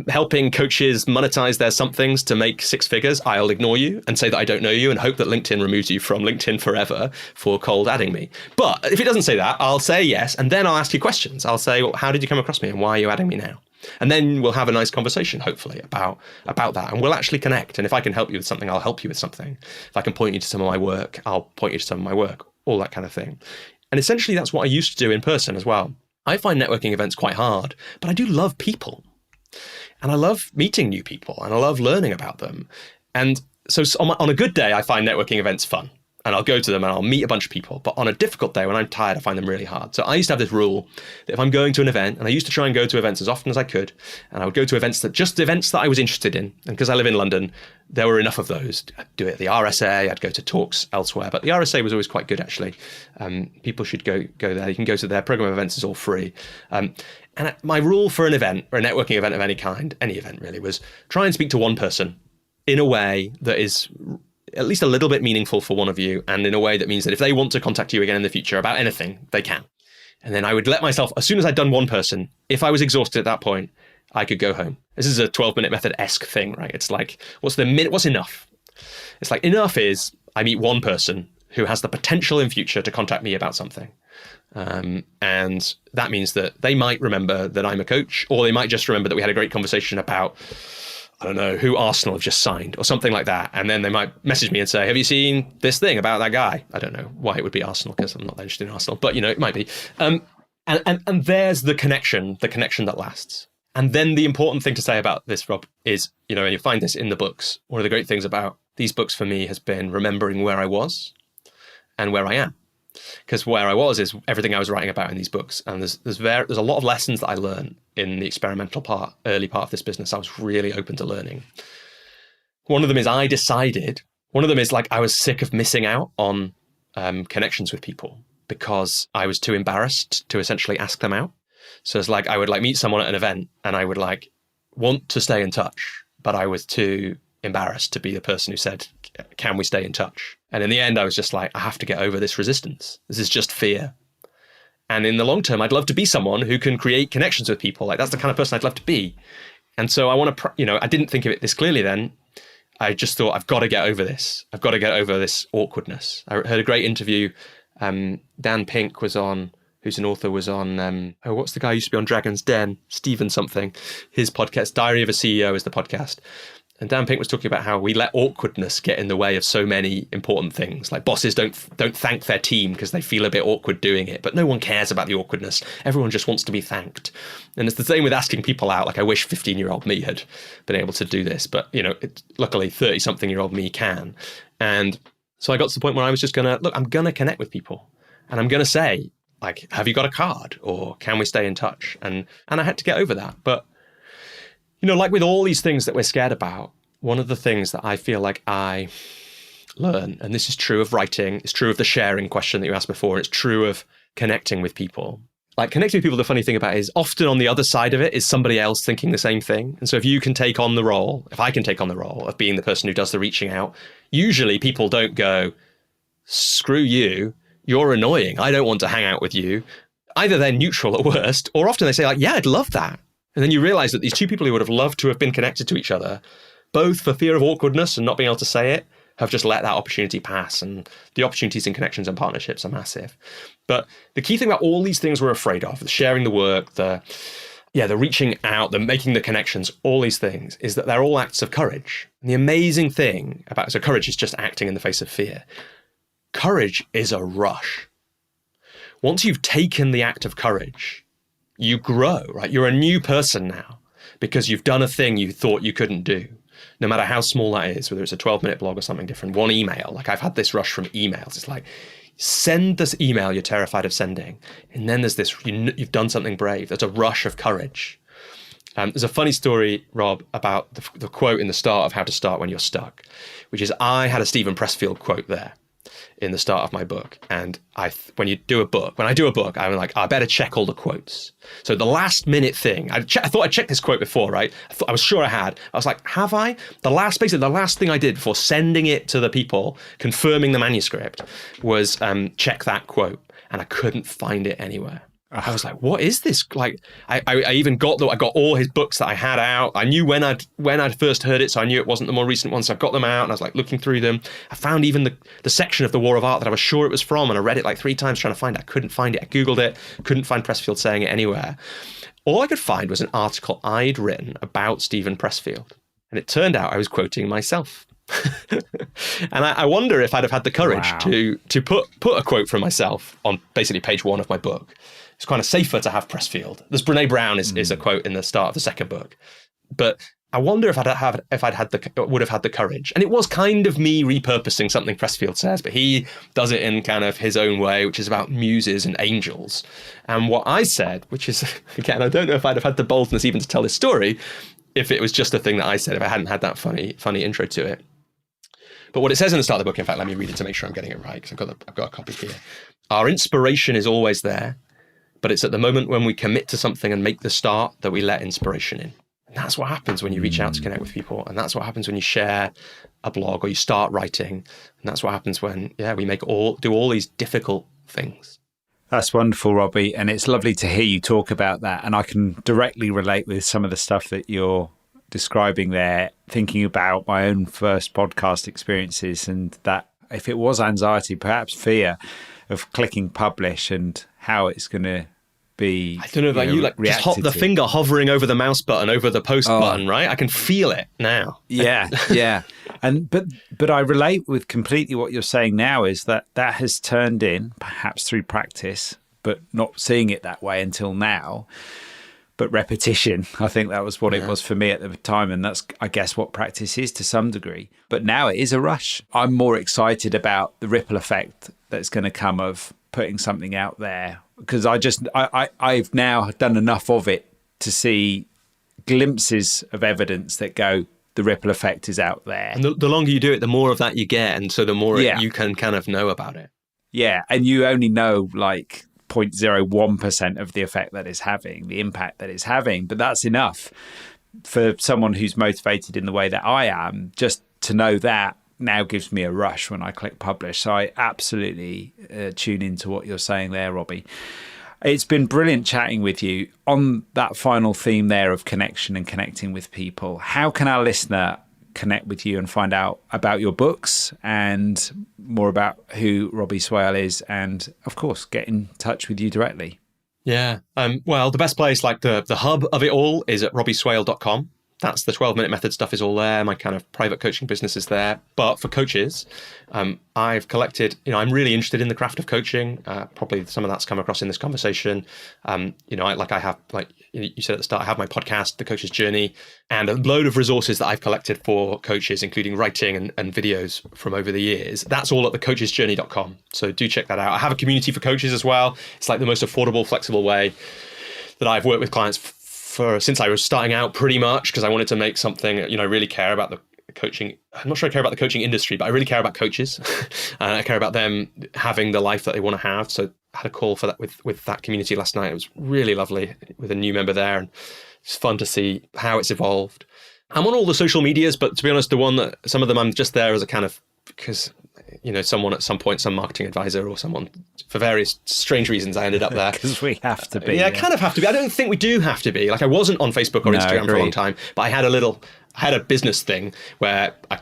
S2: helping coaches monetize their somethings to make six figures, I'll ignore you and say that I don't know you and hope that LinkedIn removes you from LinkedIn forever for cold adding me. But if it doesn't say that, I'll say yes, and then I'll ask you questions. I'll say, well, how did you come across me and why are you adding me now? And then we'll have a nice conversation, hopefully, about that. And we'll actually connect. And if I can help you with something, I'll help you with something. If I can point you to some of my work, I'll point you to some of my work, all that kind of thing. And essentially, that's what I used to do in person as well. I find networking events quite hard, but I do love people. And I love meeting new people and I love learning about them. And so on a good day, I find networking events fun. And I'll go to them and I'll meet a bunch of people. But on a difficult day, when I'm tired, I find them really hard. So I used to have this rule that if I'm going to an event, and I used to try and go to events as often as I could, and I would go to events that I was interested in. And because I live in London, there were enough of those. I'd do it at the RSA, I'd go to talks elsewhere. But the RSA was always quite good, actually. People should go there. You can go to their program of events, it's all free. And my rule for an event, or a networking event of any kind, any event really, was try and speak to one person in a way that is at least a little bit meaningful for one of you, and in a way that means that if they want to contact you again in the future about anything, they can. And then I would let myself, as soon as I'd done one person, if I was exhausted at that point, I could go home. This is a 12-minute method-esque thing, right? It's like, what's enough? It's like, enough is I meet one person who has the potential in future to contact me about something. And that means that they might remember that I'm a coach, or they might just remember that we had a great conversation about, I don't know, who Arsenal have just signed or something like that. And then they might message me and say, have you seen this thing about that guy? I don't know why it would be Arsenal, because I'm not that interested in Arsenal, but it might be. And there's the connection that lasts. And then the important thing to say about this, Rob, is, and you find this in the books. One of the great things about these books for me has been remembering where I was and where I am. Because where I was is everything I was writing about in these books. And there's a lot of lessons that I learned in the experimental early part of this business. I was really open to learning. One of them is I was sick of missing out on connections with people because I was too embarrassed to essentially ask them out. So it's like I would meet someone at an event and I would want to stay in touch, but I was too embarrassed to be the person who said, can we stay in touch? And in the end, I was just like, I have to get over this resistance. This is just fear. And in the long term, I'd love to be someone who can create connections with people. That's the kind of person I'd love to be. And so I want to, I didn't think of it this clearly then. I just thought, I've got to get over this. I've got to get over this awkwardness. I heard a great interview. Dan Pink was on, who's an author, was on, what's the guy who used to be on Dragon's Den? Stephen something. His podcast, Diary of a CEO, is the podcast. And Dan Pink was talking about how we let awkwardness get in the way of so many important things. Like bosses don't thank their team because they feel a bit awkward doing it, but no one cares about the awkwardness. Everyone just wants to be thanked. And it's the same with asking people out. Like I wish 15-year-old me had been able to do this, but luckily 30-something-year-old me can. And so I got to the point where I was just I'm going to connect with people. And I'm going to say, have you got a card? Or can we stay in touch? And I had to get over that. But like with all these things that we're scared about, one of the things that I feel like I learn, and this is true of writing, it's true of the sharing question that you asked before, and it's true of connecting with people. Connecting with people, the funny thing about it is often on the other side of it is somebody else thinking the same thing. And so if I can take on the role of being the person who does the reaching out, usually people don't go, screw you, you're annoying, I don't want to hang out with you. Either they're neutral at worst, or often they say yeah, I'd love that. And then you realize that these two people who would have loved to have been connected to each other, both for fear of awkwardness and not being able to say it, have just let that opportunity pass. And the opportunities in connections and partnerships are massive. But the key thing about all these things we're afraid of, the sharing the work, the reaching out, the making the connections, all these things, is that they're all acts of courage. And the amazing thing about, so courage is just acting in the face of fear. Courage is a rush. once you've taken the act of courage, you grow, right? You're a new person now because you've done a thing you thought you couldn't do. No matter how small that is, whether it's a 12-minute blog or something different, one email. Like I've had this rush from emails. It's like, send this email you're terrified of sending. And then there's this, you've done something brave. There's a rush of courage. There's a funny story, Rob, about the quote in the start of How to Start When You're Stuck, which is I had a Stephen Pressfield quote there in the start of my book. And when I do a book, I'm like, I better check all the quotes. So the last minute thing, I thought I'd checked this quote before, right? I was sure I had. I was like, have I? Basically the last thing I did before sending it to the people, confirming the manuscript, was check that quote. And I couldn't find it anywhere. I was like, what is this? Like, I even got all his books that I had out. I knew when I'd first heard it, so I knew it wasn't the more recent one. So I got them out and I was like looking through them. I found even the section of The War of Art that I was sure it was from, and I read it like 3 times trying to find it. I couldn't find it. I Googled it, couldn't find Pressfield saying it anywhere. All I could find was an article I'd written about Stephen Pressfield. And it turned out I was quoting myself. And I wonder if I'd have had the courage to put a quote from myself on basically page 1 of my book. It's kind of safer to have Pressfield. There's Brene Brown is a quote in the start of the second book. But I wonder if would have had the courage. And it was kind of me repurposing something Pressfield says, but he does it in kind of his own way, which is about muses and angels. And what I said, which is, again, I don't know if I'd have had the boldness even to tell this story if it was just a thing that I said, if I hadn't had that funny intro to it. But what it says in the start of the book, in fact, let me read it to make sure I'm getting it right, because I've got a copy here. Our inspiration is always there, but it's at the moment when we commit to something and make the start that we let inspiration in. And that's what happens when you reach out to connect with people. And that's what happens when you share a blog or you start writing. And that's what happens when, we do all these difficult things.
S3: That's wonderful, Robbie. And it's lovely to hear you talk about that. And I can directly relate with some of the stuff that you're describing there, thinking about my own first podcast experiences, and that if it was anxiety, perhaps fear of clicking publish and how it's going to be. I
S2: don't know about you, like just the finger hovering over the mouse button, over the post button, right? I can feel it now.
S3: Yeah. And but I relate with completely what you're saying now, is that has turned in, perhaps through practice, but not seeing it that way until now. But repetition, I think that was what it was for me at the time. And that's, I guess, what practice is to some degree. But now it is a rush. I'm more excited about the ripple effect that's going to come of putting something out there, because I've now done enough of it to see glimpses of evidence that go, the ripple effect is out there.
S2: And the longer you do it, the more of that you get. And so the more you can kind of know about it.
S3: Yeah. And you only know like 0.01% of the effect that it's having, the impact that it's having. But that's enough for someone who's motivated in the way that I am. Just to know that now gives me a rush when I click publish. So I absolutely tune into what you're saying there, Robbie. It's been brilliant chatting with you. On that final theme there of connection and connecting with people, how can our listener connect with you and find out about your books and more about who Robbie Swale is, and of course get in touch with you directly?
S2: Yeah. Well, the best place, like the hub of it all, is at robbieswale.com. That's the 12-minute method stuff is all there. My kind of private coaching business is there. But for coaches, I've collected, I'm really interested in the craft of coaching. Probably some of that's come across in this conversation. I have, like you said at the start, I have my podcast, The Coach's Journey, and a load of resources that I've collected for coaches, including writing and videos from over the years. That's all at thecoachesjourney.com. So do check that out. I have a community for coaches as well. It's like the most affordable, flexible way that I've worked with clients since I was starting out, pretty much, because I wanted to make something, I really care about the coaching. I'm not sure I care about the coaching industry, but I really care about coaches. And I care about them having the life that they want to have. So I had a call for that with that community last night. It was really lovely with a new member there, and it's fun to see how it's evolved. I'm on all the social medias, but to be honest, some of them I'm just there as a kind of, because someone at some point, some marketing advisor or someone, for various strange reasons, I ended up there.
S3: Because we have to be.
S2: Yeah, kind of have to be. I don't think we do have to be. Like, I wasn't on Facebook or Instagram for a long time, but I had a business thing where I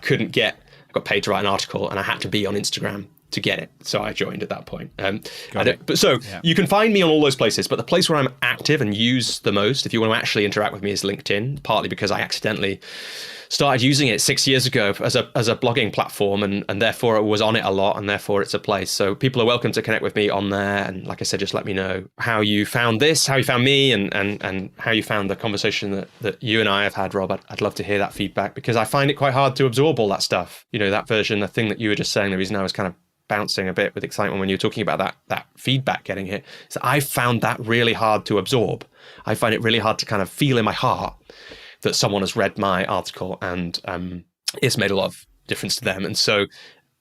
S2: got paid to write an article, and I had to be on Instagram to get it. So I joined at that point. You can find me on all those places, but the place where I'm active and use the most, if you want to actually interact with me, is LinkedIn, partly because I accidentally started using it 6 years ago as a blogging platform, and therefore it was on it a lot, and therefore it's a place. So people are welcome to connect with me on there. And like I said, just let me know how you found this, how you found me, and how you found the conversation that you and I have had, Rob. I'd love to hear that feedback, because I find it quite hard to absorb all that stuff. You know, that version, the thing that you were just saying, the reason I was kind of bouncing a bit with excitement when you were talking about that feedback getting hit, is I found that really hard to absorb. I find it really hard to kind of feel in my heart that someone has read my article and it's made a lot of difference to them. And so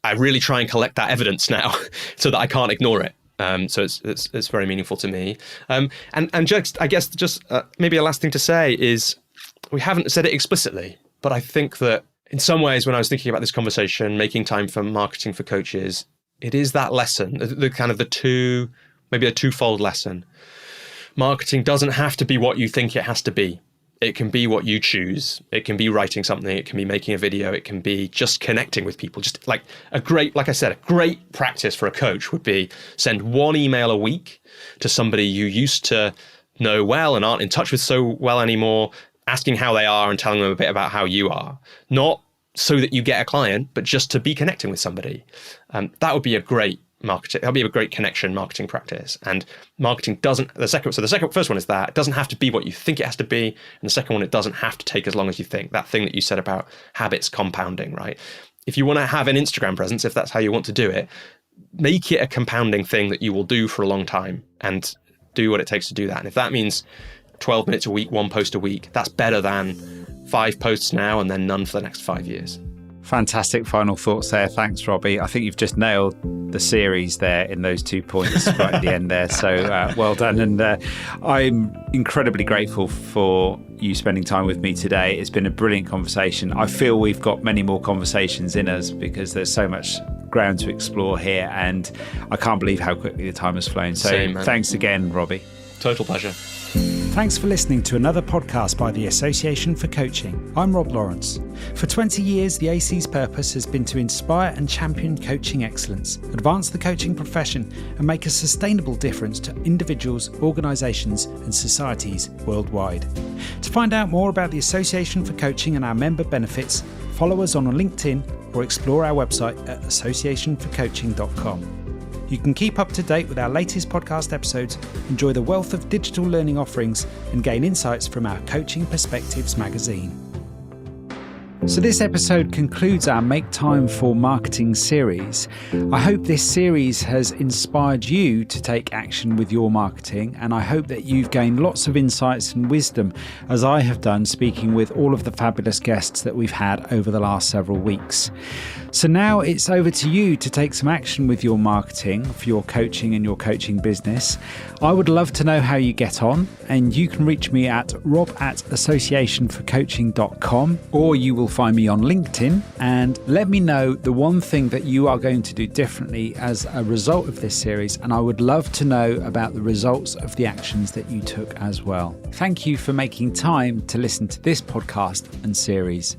S2: I really try and collect that evidence now so that I can't ignore it. So it's very meaningful to me. And just, I guess, maybe a last thing to say is, we haven't said it explicitly, but I think that in some ways, when I was thinking about this conversation, making time for marketing for coaches, it is that lesson, maybe a twofold lesson. Marketing doesn't have to be what you think it has to be. It can be what you choose. It can be writing something. It can be making a video. It can be just connecting with people. Just like a great practice for a coach would be send one email a week to somebody you used to know well and aren't in touch with so well anymore, asking how they are and telling them a bit about how you are. Not so that you get a client, but just to be connecting with somebody. That would be a great marketing. That'll be a great connection marketing practice. And marketing doesn't, first one is that it doesn't have to be what you think it has to be. And the second one, it doesn't have to take as long as you think. That thing that you said about habits compounding, right? If you want to have an Instagram presence, if that's how you want to do it, make it a compounding thing that you will do for a long time and do what it takes to do that. And if that means 12 minutes a week, one post a week, that's better than 5 posts now and then none for the next 5 years.
S3: Fantastic final thoughts there. Thanks, Robbie. I think you've just nailed the series there in those 2 points right at the end there. So well done. And I'm incredibly grateful for you spending time with me today. It's been a brilliant conversation. I feel we've got many more conversations in us because there's so much ground to explore here. And I can't believe how quickly the time has flown. So thanks again, Robbie.
S2: Total pleasure.
S1: Thanks for listening to another podcast by the Association for Coaching. I'm Rob Lawrence. For 20 years, the AC's purpose has been to inspire and champion coaching excellence, advance the coaching profession, and make a sustainable difference to individuals, organisations, and societies worldwide. To find out more about the Association for Coaching and our member benefits, follow us on LinkedIn or explore our website at associationforcoaching.com. You can keep up to date with our latest podcast episodes, enjoy the wealth of digital learning offerings, and gain insights from our Coaching Perspectives magazine. So this episode concludes our Make Time for Marketing series. I hope this series has inspired you to take action with your marketing, and I hope that you've gained lots of insights and wisdom, as I have done speaking with all of the fabulous guests that we've had over the last several weeks. So now it's over to you to take some action with your marketing for your coaching and your coaching business. I would love to know how you get on, and you can reach me at rob@associationforcoaching.com, or you will find me on LinkedIn, and let me know the one thing that you are going to do differently as a result of this series, and I would love to know about the results of the actions that you took as well. Thank you for making time to listen to this podcast and series.